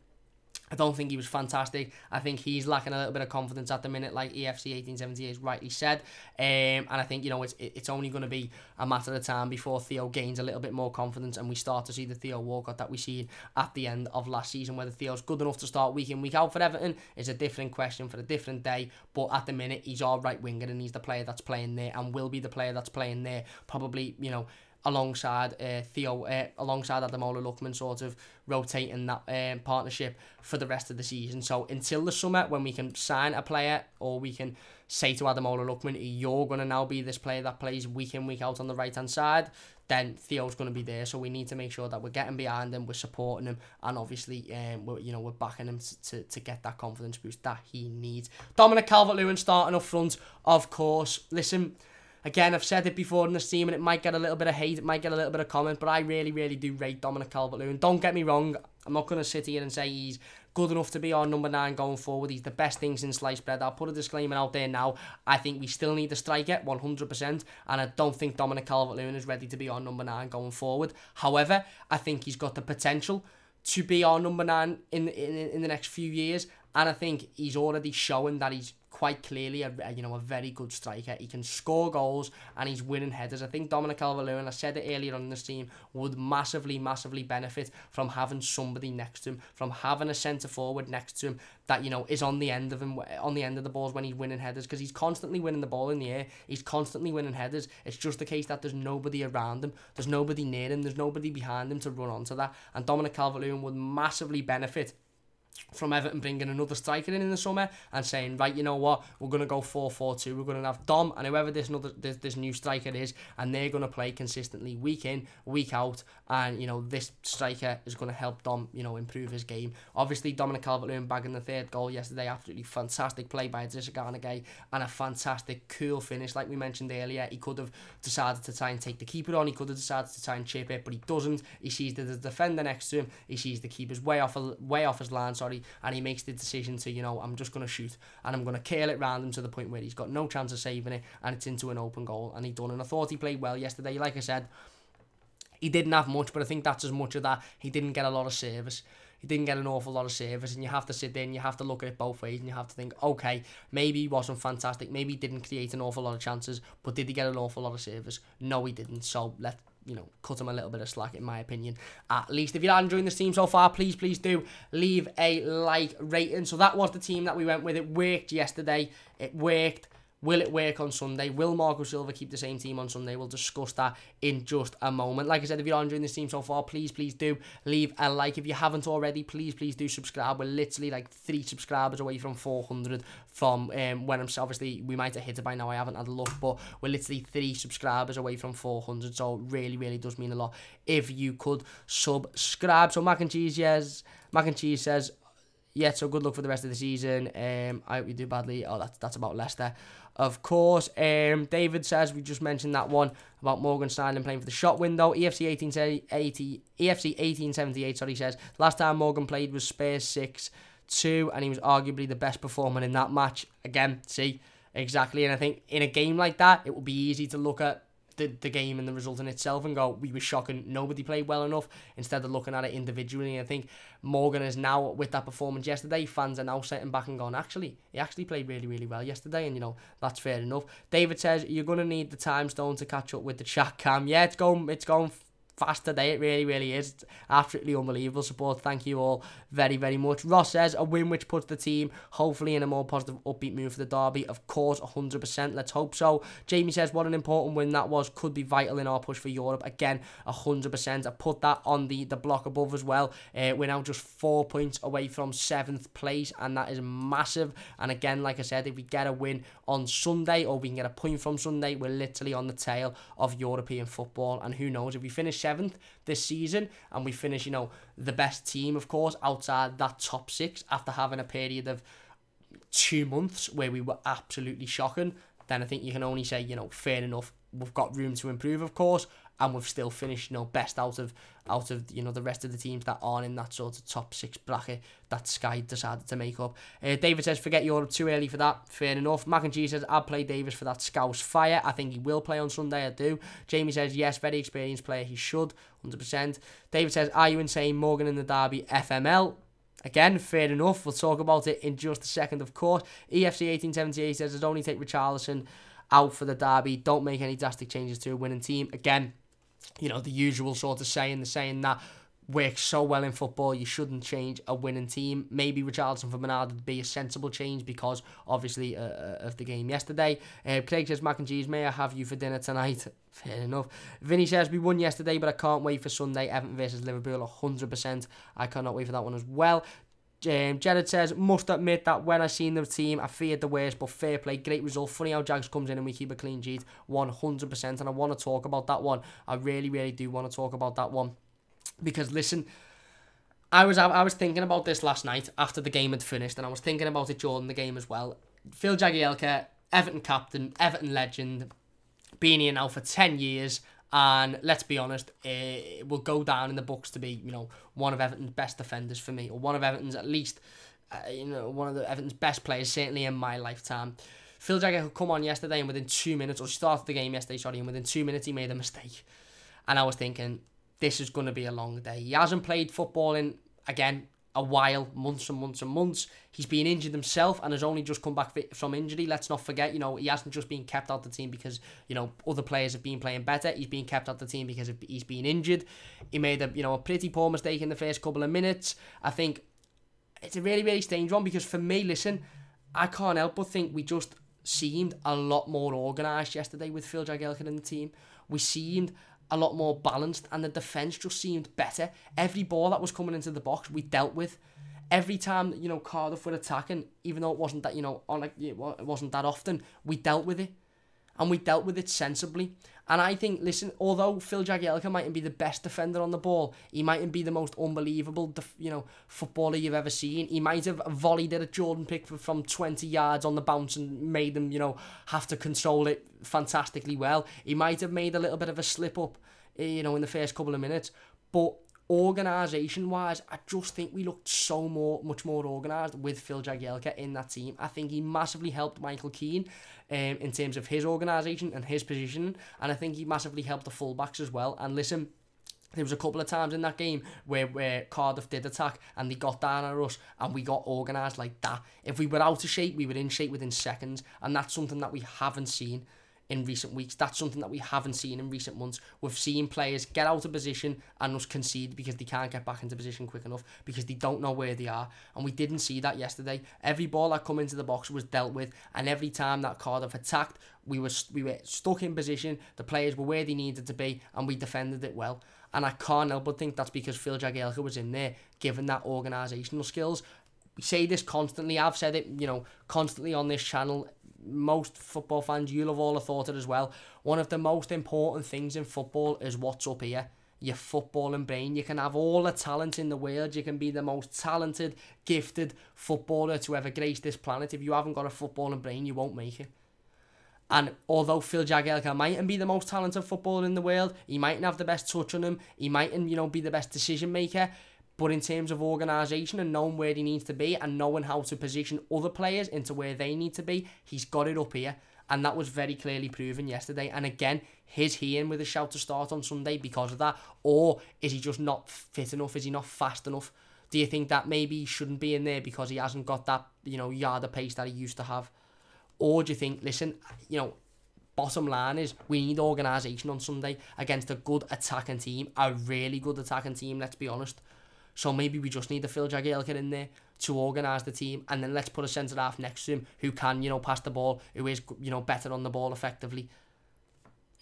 [SPEAKER 1] I don't think he was fantastic. I think he's lacking a little bit of confidence at the minute, like EFC 1878 rightly said. And I think, you know, it's only going to be a matter of time before Theo gains a little bit more confidence and we start to see the Theo Walcott that we seen at the end of last season. Whether Theo's good enough to start week in, week out for Everton is a different question for a different day. But at the minute, he's our right winger and he's the player that's playing there and will be the player that's playing there, probably, you know, alongside Theo, alongside Ademola Lookman, sort of rotating that partnership for the rest of the season. So until the summer, when we can sign a player, or we can say to Ademola Lookman, you're going to now be this player that plays week in, week out on the right-hand side, then Theo's going to be there. So we need to make sure that we're getting behind him, we're supporting him, and obviously we're backing him to get that confidence boost that he needs. Dominic Calvert-Lewin starting up front, of course. Listen, again, I've said it before in the stream, and it might get a little bit of hate, it might get a little bit of comment, but I really, really do rate Dominic Calvert-Lewin. Don't get me wrong, I'm not going to sit here and say he's good enough to be our number 9 going forward. He's the best thing since sliced bread. I'll put a disclaimer out there now. I think we still need a striker, 100%, and I don't think Dominic Calvert-Lewin is ready to be our number 9 going forward. However, I think he's got the potential to be our number 9 in the next few years, and I think he's already showing that he's quite clearly a very good striker. He can score goals and he's winning headers. I think Dominic Calvert-Lewin, I said it earlier on in the stream, would massively benefit from having somebody next to him, from having a centre forward next to him that, you know, is on the end of him, on the end of the balls when he's winning headers, because he's constantly winning the ball in the air, he's constantly winning headers. It's just the case that there's nobody around him, there's nobody near him, there's nobody behind him to run onto that, and Dominic Calvert-Lewin would massively benefit from Everton bringing another striker in the summer and saying, right, you know what, we're going to go 4-4-2, we're going to have Dom and whoever this new striker is, and they're going to play consistently week in, week out, and, you know, this striker is going to help Dom, you know, improve his game. Obviously, Dominic Calvert-Lewin bagging the 3rd goal yesterday, absolutely fantastic play by Idrissa Gana Gueye, and a fantastic, cool finish. Like we mentioned earlier, he could have decided to try and take the keeper on, he could have decided to try and chip it, but he doesn't. He sees the defender next to him, he sees the keeper's way off his line, and he makes the decision to, you know, I'm just going to shoot and I'm going to curl it round him to the point where he's got no chance of saving it and it's into an open goal, and he done. And I thought he played well yesterday. Like I said, he didn't have much, but I think that's as much of that. He didn't get a lot of service. He didn't get an awful lot of service, and you have to sit there and you have to look at it both ways, and you have to think, okay, maybe he wasn't fantastic, maybe he didn't create an awful lot of chances, but did he get an awful lot of service? No, he didn't. So you know, cut them a little bit of slack, in my opinion. At least, if you're enjoying this team so far, please do leave a like rating. So that was the team that we went with. It worked yesterday. It worked. Will it work on Sunday? Will Marco Silva keep the same team on Sunday? We'll discuss that in just a moment. Like I said, if you're enjoying this team so far, please do leave a like. If you haven't already, please do subscribe. We're literally like 3 subscribers away from 400 from when I'm obviously, we might have hit it by now. I haven't had a look, but we're literally 3 subscribers away from 400. So it really does mean a lot if you could subscribe. So Mac and Cheese says, yeah, so good luck for the rest of the season. I hope you do badly. Oh, that's about Leicester, of course. David says, we just mentioned that one about Morgan Stanley playing for the shot window. EFC 1878, sorry, says, last time Morgan played was Spurs 6-2, and he was arguably the best performer in that match. Again, see, exactly. And I think in a game like that, it would be easy to look at the game and the result in itself and go, we were shocking, nobody played well enough, instead of looking at it individually. I think Morgan is now, with that performance yesterday, fans are now sitting back and going, actually, he actually played really well yesterday, and, you know, that's fair enough. David says, you're going to need the time stone to catch up with the chat cam. Yeah, it's going fast today. It really is. It's absolutely unbelievable support. Thank you all very much. Ross says, a win which puts the team hopefully in a more positive, upbeat mood for the derby. Of course, 100%. Let's hope so. Jamie says, what an important win that was. Could be vital in our push for Europe. Again, 100%. I put that on the block above as well. We're now just 4 points away from 7th place, and that is massive. And again, like I said, if we get a win on Sunday, or we can get a point from Sunday, we're literally on the tail of European football. And who knows, if we finish 7th this season and we finish, you know, the best team, of course, outside that top 6 after having a period of 2 months where we were absolutely shocking, then I think you can only say, you know, fair enough, we've got room to improve, of course, and we've still finished, you know, best out of you know, the rest of the teams that aren't in that sort of top 6 bracket that Sky decided to make up. David says, forget Europe, too early for that. Fair enough. Mac and Cheese says, I'd play Davis for that Scouse fire. I think he will play on Sunday, I do. Jamie says, yes, very experienced player, he should, 100%. David says, are you insane? Morgan in the derby, FML. Again, fair enough. We'll talk about it in just a second, of course. EFC 1878 says, it'd only take Richarlison out for the derby. Don't make any drastic changes to a winning team. Again, you know, the usual sort of saying, the saying that works so well in football, you shouldn't change a winning team. Maybe Richarlison for Bernard would be a sensible change because, obviously, of the game yesterday. Craig says, Mac and Cheese, may I have you for dinner tonight? Fair enough. Vinny says, we won yesterday, but I can't wait for Sunday. Everton versus Liverpool, 100%. I cannot wait for that one as well. Jared says, must admit that when I seen the team, I feared the worst, but fair play, great result. Funny how Jags comes in and we keep a clean sheet, 100%. And I want to talk about that one. I really do want to talk about that one. Because, listen, I was thinking about this last night after the game had finished, and I was thinking about it during the game as well. Phil Jagielka, Everton captain, Everton legend, been here now for 10 years, and let's be honest, it will go down in the books to be, you know, one of Everton's best defenders for me, or one of Everton's, at least, you know, one of Everton's best players, certainly in my lifetime. Phil Jagielka come on yesterday, and within 2 minutes, or started the game yesterday, sorry, and within 2 minutes he made a mistake. And I was thinking, this is going to be a long day. He hasn't played football in, again, a while, months and months. He's been injured himself and has only just come back from injury. Let's not forget, you know, he hasn't just been kept out the team because, you know, other players have been playing better. He's been kept out the team because he's been injured. He made a pretty poor mistake in the first couple of minutes. I think it's a really strange one because for me, listen, I can't help but think we just seemed a lot more organised yesterday with Phil Jagielka in the team. We seemed a lot more balanced, and the defence just seemed better. Every ball that was coming into the box, we dealt with. Every time, you know, Cardiff were attacking, even though it wasn't that, you know, it wasn't that often, we dealt with it. And we dealt with it sensibly. And I think, listen, although Phil Jagielka mightn't be the best defender on the ball, he mightn't be the most unbelievable, you know, footballer you've ever seen. He might have volleyed at a Jordan Pickford from 20 yards on the bounce and made them, you know, have to control it fantastically well. He might have made a little bit of a slip up, you know, in the first couple of minutes. But organisation-wise, I just think we looked much more organised with Phil Jagielka in that team. I think he massively helped Michael Keane in terms of his organisation and his positioning, and I think he massively helped the fullbacks as well. And listen, there was a couple of times in that game where Cardiff did attack and they got down on us and we got organised like that. If we were out of shape, we were in shape within seconds, and that's something that we haven't seen in recent weeks. That's something that we haven't seen in recent months. We've seen players get out of position and us concede because they can't get back into position quick enough, because they don't know where they are. And we didn't see that yesterday. Every ball that come into the box was dealt with, and every time that Cardiff attacked, we were stuck in position, the players were where they needed to be, and we defended it well. And I can't help but think that's because Phil Jagielka was in there, given that organisational skills. We say this constantly. I've said it, constantly on this channel. Most football fans, you'll have all thought it as well. One of the most important things in football is what's up here. Your footballing brain. You can have all the talent in the world. You can be the most talented, gifted footballer to ever grace this planet. If you haven't got a footballing brain, you won't make it. And although Phil Jagielka mightn't be the most talented footballer in the world, he mightn't have the best touch on him, he mightn't, be the best decision maker, but in terms of organisation and knowing where he needs to be and knowing how to position other players into where they need to be, he's got it up here. And that was very clearly proven yesterday. And again, is he in with a shout to start on Sunday because of that? Or is he just not fit enough? Is he not fast enough? Do you think that maybe he shouldn't be in there because he hasn't got that, yard of pace that he used to have? Or do you think, listen, bottom line is we need organisation on Sunday against a good attacking team, a really good attacking team, let's be honest. So maybe we just need the Phil Jagielka in there to organise the team, and then let's put a centre-half next to him who can, pass the ball, who is, better on the ball effectively.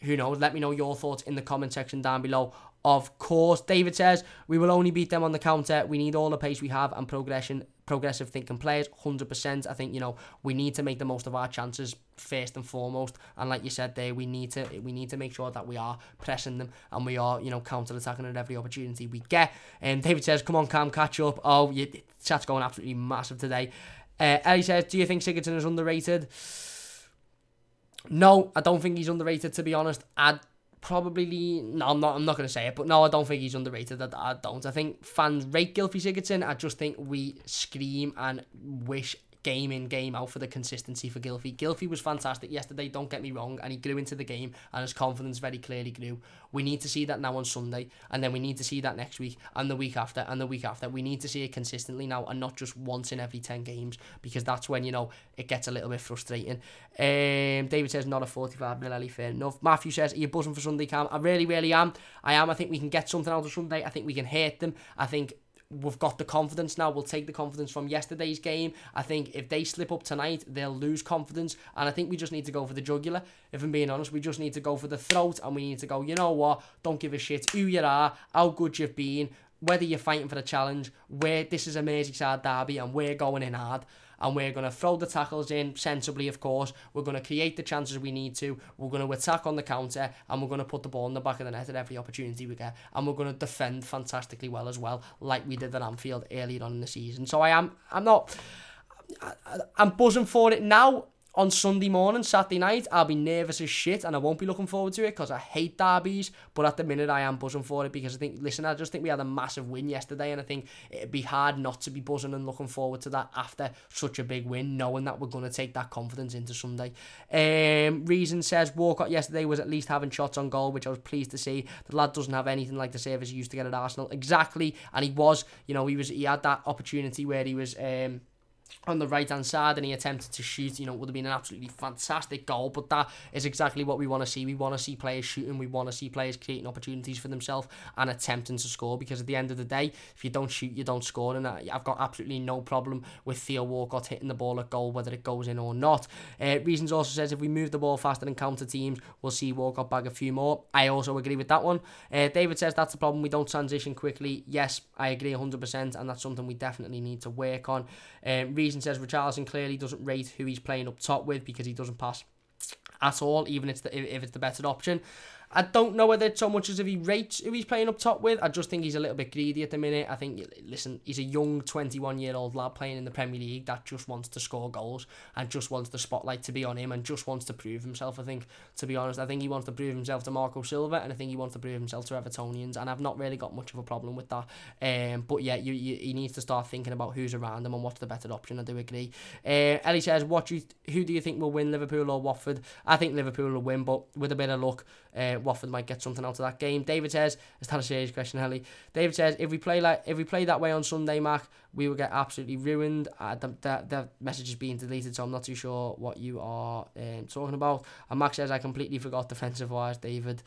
[SPEAKER 1] Who knows? Let me know your thoughts in the comment section down below. Of course, David says, we will only beat them on the counter. We need all the pace we have and progressive thinking players, 100%. I think, we need to make the most of our chances first and foremost. And like you said there, we need to make sure that we are pressing them and we are, counter-attacking at every opportunity we get. And David says, come on, Cam, catch up. Oh, chat's going absolutely massive today. Ellie says, do you think Sigurdsson is underrated? No, I don't think he's underrated, to be honest. I'm not going to say it, but no, I don't think he's underrated. I don't. I think fans rate Gylfi Sigurdsson. I just think we scream and wish game in, game out for the consistency for Gylfi. Gylfi was fantastic yesterday, don't get me wrong, and he grew into the game, and his confidence very clearly grew. We need to see that now on Sunday, and then we need to see that next week, and the week after, and the week after. We need to see it consistently now, and not just once in every 10 games, because that's when, it gets a little bit frustrating. David says, not a 45 mil, Ellie, fair enough. Matthew says, are you buzzing for Sunday, Cam? I really, really am. I am. I think we can get something out of Sunday. I think we can hurt them. I think we've got the confidence now. We'll take the confidence from yesterday's game. I think if they slip up tonight, they'll lose confidence. And I think we just need to go for the jugular. If I'm being honest, we just need to go for the throat. And we need to go, you know what? Don't give a shit who you are, how good you've been, whether you're fighting for the challenge, where this is a Merseyside derby and we're going in hard. And we're going to throw the tackles in sensibly, of course. We're going to create the chances we need to. We're going to attack on the counter. And we're going to put the ball in the back of the net at every opportunity we get. And we're going to defend fantastically well as well, like we did at Anfield earlier on in the season. So I'm buzzing for it now. On Sunday morning, Saturday night, I'll be nervous as shit and I won't be looking forward to it because I hate derbies. But at the minute, I am buzzing for it because I just think we had a massive win yesterday, and I think it'd be hard not to be buzzing and looking forward to that after such a big win, knowing that we're going to take that confidence into Sunday. Reason says, Walcott yesterday was at least having shots on goal, which I was pleased to see. The lad doesn't have anything like the service he used to get at Arsenal. Exactly, and he was, he had that opportunity where he was on the right hand side and he attempted to shoot. It would have been an absolutely fantastic goal, but that is exactly what we want to see. We want to see players shooting, we want to see players creating opportunities for themselves and attempting to score, because at the end of the day, if you don't shoot, you don't score. And I've got absolutely no problem with Theo Walcott hitting the ball at goal, whether it goes in or not. Reasons also says, if we move the ball faster and counter teams, we'll see Walcott bag a few more. I also agree with that one. David says, that's the problem, we don't transition quickly. Yes, I agree 100%, and that's something we definitely need to work on. Reason says, Richarlison clearly doesn't rate who he's playing up top with because he doesn't pass at all, even if it's the better option. I don't know whether it's so much as if he rates who he's playing up top with. I just think he's a little bit greedy at the minute. I think, listen, he's a young 21-year-old lad playing in the Premier League that just wants to score goals and just wants the spotlight to be on him and just wants to prove himself, I think, to be honest. I think he wants to prove himself to Marco Silva, and I think he wants to prove himself to Evertonians, and I've not really got much of a problem with that. But yeah, he needs to start thinking about who's around him and what's the better option. I do agree. Ellie says, who do you think will win, Liverpool or Watford? I think Liverpool will win, but with a bit of luck, Watford might get something out of that game. David says, is that a serious question, Helly? David says, if we play that way on Sunday, Mac, we will get absolutely ruined. The message is being deleted, so I'm not too sure what you are talking about. And Max says, I completely forgot defensive-wise, David.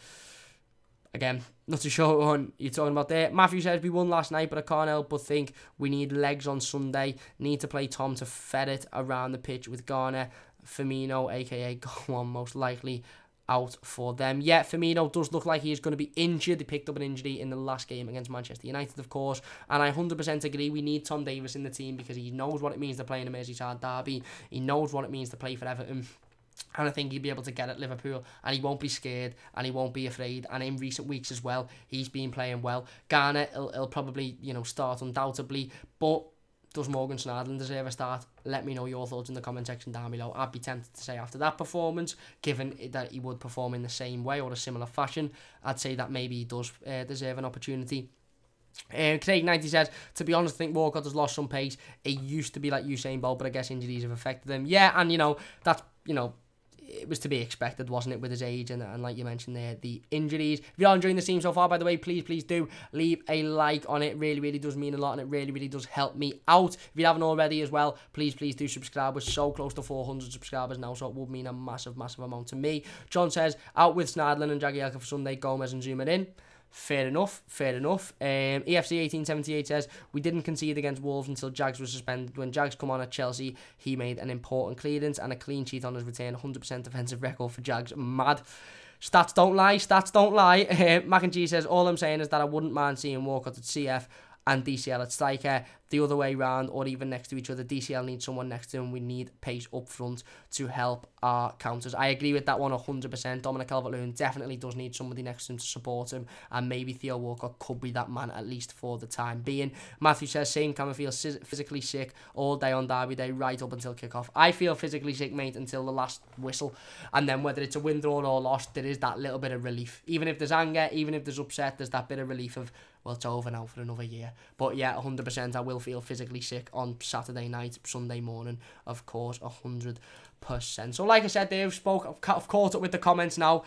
[SPEAKER 1] Again, not too sure what one you're talking about there. Matthew says, we won last night, but I can't help but think we need legs on Sunday. Need to play Tom to ferret around the pitch with Garner. Firmino, a.k.a. Go most likely out for them. Yeah, Firmino does look like he is going to be injured. He picked up an injury in the last game against Manchester United, of course. And I 100% agree. We need Tom Davies in the team because he knows what it means to play in a Merseyside derby. He knows what it means to play for Everton. And I think he'll be able to get at Liverpool, and he won't be scared, and he won't be afraid. And in recent weeks as well, he's been playing well. Garner, he'll probably, start undoubtedly, but does Morgan Schneiderlin deserve a start? Let me know your thoughts in the comment section down below. I'd be tempted to say after that performance, given that he would perform in the same way or a similar fashion, I'd say that maybe he does deserve an opportunity. Craig 90 says, to be honest, I think Walcott has lost some pace. It used to be like Usain Bolt, but I guess injuries have affected him. Yeah, and that's, it was to be expected, wasn't it, with his age and like you mentioned there, the injuries. If you are enjoying the stream so far, by the way, please do leave a like on it. Really does mean a lot, and it really does help me out. If you haven't already as well, please do subscribe. We're so close to 400 subscribers now, so it would mean a massive amount to me. John says, out with Snadlin and Jagielka for Sunday, Gomez and Zuma in. Fair enough. EFC 1878 says, we didn't concede against Wolves until Jags was suspended. When Jags come on at Chelsea, he made an important clearance and a clean sheet on his return. 100% defensive record for Jags. Mad. Stats don't lie. Mac and G says, all I'm saying is that I wouldn't mind seeing Walcott at CF and DCL at striker, the other way round, or even next to each other. DCL needs someone next to him. We need pace up front to help our counters. I agree with that one 100%. Dominic Calvert-Lewin definitely does need somebody next to him to support him, and maybe Theo Walcott could be that man, at least for the time being. Matthew says, same can feel physically sick all day on Derby Day, right up until kickoff. I feel physically sick, mate, until the last whistle, and then whether it's a win, draw or loss, there is that little bit of relief. Even if there's anger, even if there's upset, there's that bit of relief of, well, it's over now for another year. But yeah, 100%, I will feel physically sick on Saturday night, Sunday morning, of course, 100%. So like I said there, I've caught up with the comments now.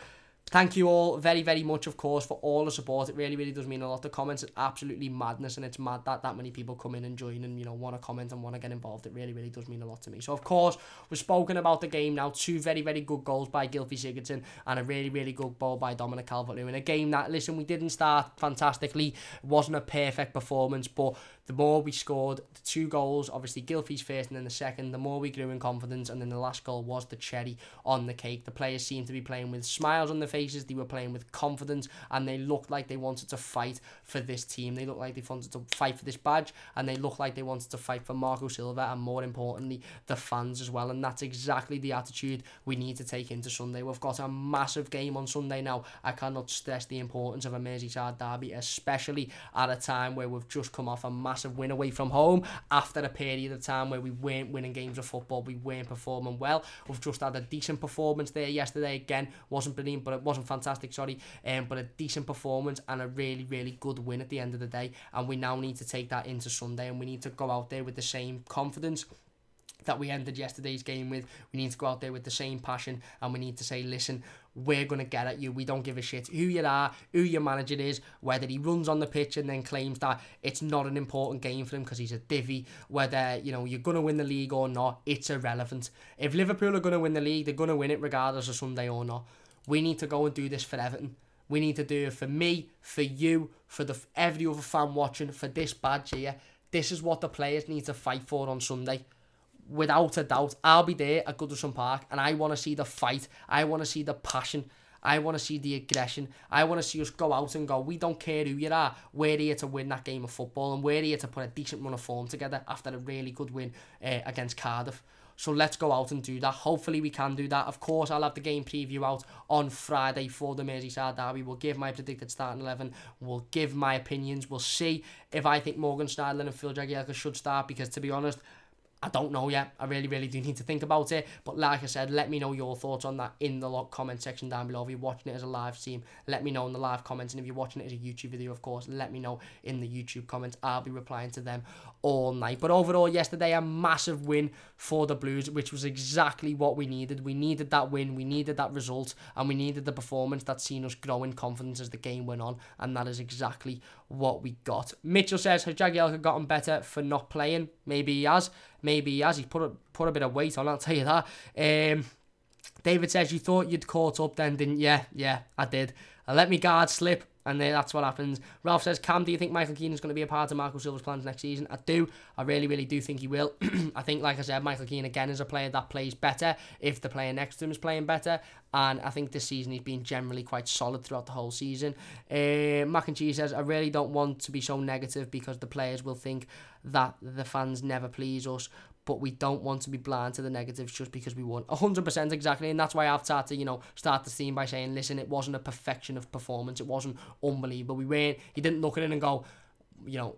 [SPEAKER 1] Thank you all very much, of course, for all the support. It really does mean a lot. The comments are absolutely madness, and it's mad that many people come in and join and, want to comment and want to get involved. It really does mean a lot to me. So, of course, we've spoken about the game now. 2 very good goals by Gylfi Sigurdsson and a really good goal by Dominic Calvert-Lewin. A game that, listen, we didn't start fantastically. It wasn't a perfect performance, but the more we scored, the 2 goals, obviously Gylfi's first and then the second, the more we grew in confidence, and then the last goal was the cherry on the cake. The players seemed to be playing with smiles on their faces, they were playing with confidence, and they looked like they wanted to fight for this team. They looked like they wanted to fight for this badge, and they looked like they wanted to fight for Marco Silva, and more importantly, the fans as well. And that's exactly the attitude we need to take into Sunday. We've got a massive game on Sunday now. I cannot stress the importance of a Merseyside derby, especially at a time where we've just come off a massive win away from home after a period of time where we weren't winning games of football, we weren't performing well. We've just had a decent performance there yesterday. Again, wasn't brilliant, but it wasn't fantastic, sorry, but a decent performance and a really good win at the end of the day. And we now need to take that into Sunday, and we need to go out there with the same confidence that we ended yesterday's game with. We need to go out there with the same passion, and we need to say, listen, we're going to get at you. We don't give a shit who you are, who your manager is, whether he runs on the pitch and then claims that it's not an important game for him because he's a divvy, whether, you're going to win the league or not, it's irrelevant. If Liverpool are going to win the league, they're going to win it regardless of Sunday or not. We need to go and do this for Everton. We need to do it for me, for you, for every other fan watching, for this badge here. This is what the players need to fight for on Sunday. Without a doubt, I'll be there at Goodison Park, and I want to see the fight. I want to see the passion. I want to see the aggression. I want to see us go out and go, we don't care who you are. We're here to win that game of football, and we're here to put a decent run of form together after a really good win against Cardiff. So let's go out and do that. Hopefully we can do that. Of course, I'll have the game preview out on Friday for the Merseyside derby. We'll give my predicted starting 11. We'll give my opinions. We'll see if I think Morgan Schneiderlin and Phil Jagielka should start, because to be honest, I don't know yet. I really do need to think about it. But like I said, let me know your thoughts on that in the comment section down below. If you're watching it as a live stream, let me know in the live comments. And if you're watching it as a YouTube video, of course, let me know in the YouTube comments. I'll be replying to them all night. But overall, yesterday, a massive win for the Blues, which was exactly what we needed. We needed that win. We needed that result. And we needed the performance that's seen us grow in confidence as the game went on. And that is exactly what we got. Mitchell says, has Jagielka gotten better for not playing? Maybe he has. Maybe he has. He's put a bit of weight on, I'll tell you that. David says, you thought you'd caught up then, didn't you? Yeah, I did. I let me guard slip, and then that's what happens. Ralph says, Cam, do you think Michael Keane is going to be a part of Marco Silva's plans next season? I do. I really do think he will. I think, like I said, Michael Keane, again, is a player that plays better if the player next to him is playing better. And I think this season he's been generally quite solid throughout the whole season. Mac and Cheese says, I really don't want to be so negative because the players will think that the fans never please us. But we don't want to be blind to the negatives just because we won. 100% exactly, and that's why I've tried to, start the scene by saying, listen, it wasn't a perfection of performance. It wasn't unbelievable. You didn't look at it and go,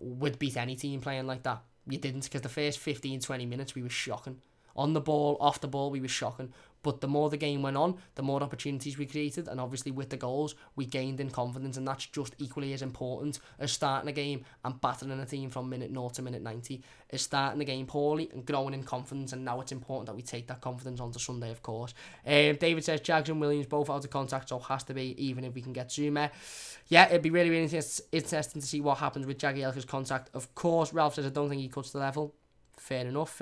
[SPEAKER 1] we'd beat any team playing like that. You didn't, because the first 15, 20 minutes, we were shocking. On the ball, off the ball, we were shocking. But the more the game went on, the more opportunities we created. And obviously with the goals, we gained in confidence. And that's just equally as important as starting a game and battering a team from minute 0 to minute 90. Is starting the game poorly and growing in confidence. And now it's important that we take that confidence onto Sunday, of course. David says, Jags and Williams both out of contact, so has to be, even if we can get Zuma. Yeah, it'd be really interesting to see what happens with Jagielka's contract. Of course, Ralph says, I don't think he cuts the level. Fair enough.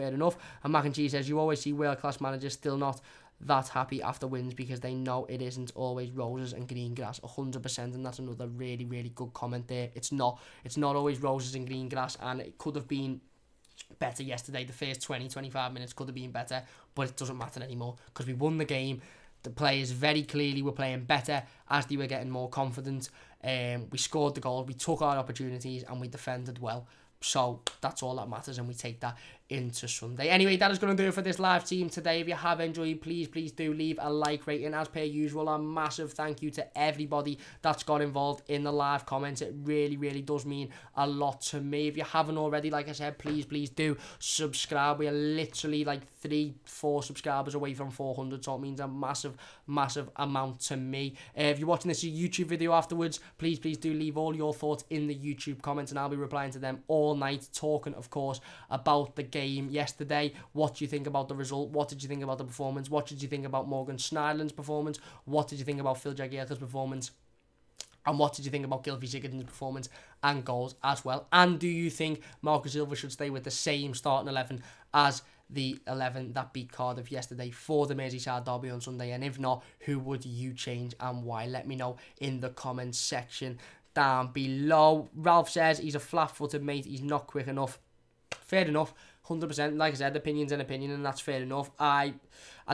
[SPEAKER 1] And Mac and Cheese says, you always see world-class managers still not that happy after wins because they know it isn't always roses and green grass. 100%, and that's another really good comment there. It's not always roses and green grass, and it could have been better yesterday. The first 20-25 minutes could have been better, but it doesn't matter anymore because we won the game. The players very clearly were playing better as they were getting more confident. We scored the goal, we took our opportunities, and we defended well. So that's all that matters, and we take that into Sunday. Anyway, that is going to do it for this live team today. If you have enjoyed, please do leave a like rating. As per usual, a massive thank you to everybody that's got involved in the live comments. It really does mean a lot to me. If you haven't already, like I said, please do subscribe. We are literally like 3-4 subscribers away from 400, so it means a massive amount to me. If you're watching this YouTube video afterwards, please do leave all your thoughts in the YouTube comments, and I'll be replying to them all night, talking, of course, about the game yesterday. What do you think about the result? What did you think about the performance? What did you think about Morgan Schneiderlin's performance? What did you think about Phil Jagielka's performance? And what did you think about Gylfi Sigurdsson's performance and goals as well? And do you think Marco Silva should stay with the same starting 11 as the 11 that beat Cardiff yesterday for the Merseyside derby on Sunday? And if not, who would you change and why? Let me know in the comments section down below. Ralph says he's a flat-footed mate. He's not quick enough. Fair enough. 100%, like I said, opinion's an opinion, and that's fair enough. I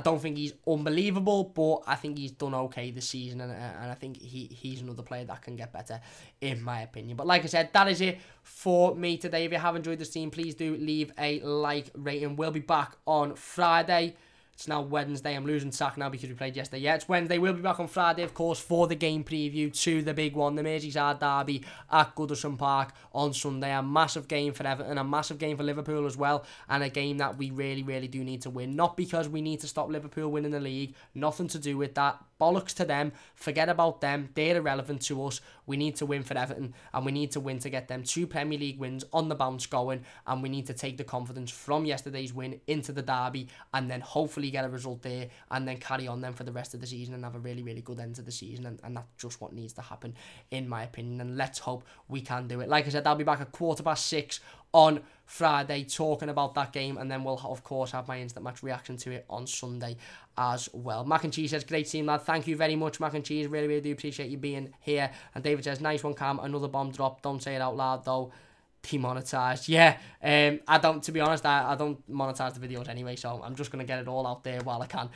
[SPEAKER 1] don't think he's unbelievable, but I think he's done okay this season, and I think he's another player that can get better, in my opinion. But like I said, that is it for me today. If you have enjoyed this team, please do leave a like rating. We'll be back on Friday. It's now Wednesday. I'm losing track now because we played yesterday. Yeah, it's Wednesday. We'll be back on Friday, of course, for the game preview to the big one, the Merseyside derby at Goodison Park on Sunday. A massive game for Everton, a massive game for Liverpool as well, and a game that we really do need to win. Not because we need to stop Liverpool winning the league. Nothing to do with that. Bollocks to them. Forget about them. They're irrelevant to us. We need to win for Everton, and we need to win to get them 2 Premier League wins on the bounce going, and we need to take the confidence from yesterday's win into the derby, and then hopefully get a result there, and then carry on then for the rest of the season and have a really good end to the season, and that's just what needs to happen, in my opinion, and let's hope we can do it. Like I said, I'll be back at 6:15 on Friday talking about that game, and then we'll of course have my instant match reaction to it on Sunday as well. Mac and Cheese says, great team, lad. Thank you very much, Mac and Cheese. Really do appreciate you being here. And David says, nice one, Cam. Another bomb drop. Don't say it out loud though. Demonetized. Yeah, I don't, to be honest, I don't monetize the videos anyway, so I'm just going to get it all out there while I can.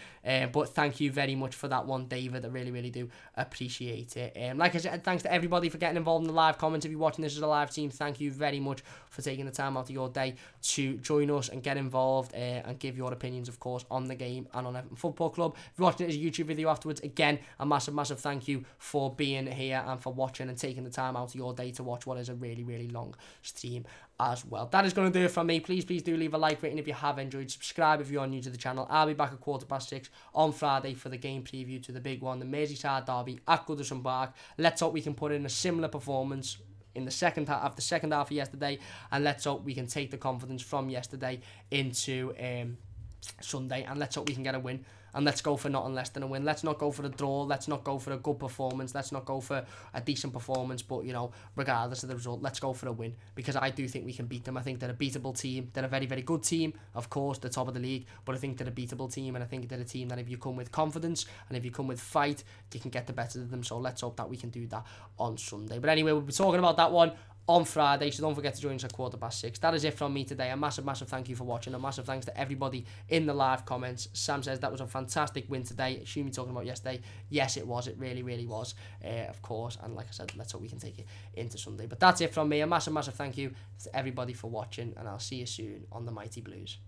[SPEAKER 1] But thank you very much for that one, David. I really do appreciate it. Like I said, thanks to everybody for getting involved in the live comments. If you're watching this as a live team, thank you very much for taking the time out of your day to join us and get involved and give your opinions, of course, on the game and on Everton Football Club. If you're watching it as a YouTube video afterwards, again, a massive thank you for being here and for watching and taking the time out of your day to watch what is a really long team as well. That is going to do it from me. Please do leave a like rating if you have enjoyed. Subscribe if you are new to the channel. I'll be back at 6:15 on Friday for the game preview to the big one, the Merseyside derby at Goodison Park. Let's hope we can put in a similar performance in the second half of yesterday, and let's hope we can take the confidence from yesterday into Sunday, and let's hope we can get a win. And let's go for nothing less than a win. Let's not go for a draw. Let's not go for a good performance. Let's not go for a decent performance. But, you know, regardless of the result, let's go for a win. Because I do think we can beat them. I think they're a beatable team. They're a very, very good team. Of course, the top of the league. But I think they're a beatable team. And I think they're a team that if you come with confidence and if you come with fight, you can get the better of them. So let's hope that we can do that on Sunday. But anyway, we'll be talking about that one on Friday, so don't forget to join us at 6:15. That is it from me today. A massive thank you for watching. A massive thanks to everybody in the live comments. Sam says that was a fantastic win today. Assume you're talking about yesterday. Yes, it was. It really, really was, of course. And like I said, let's hope we can take it into Sunday. But that's it from me. A massive thank you to everybody for watching, and I'll see you soon on the Mighty Blues.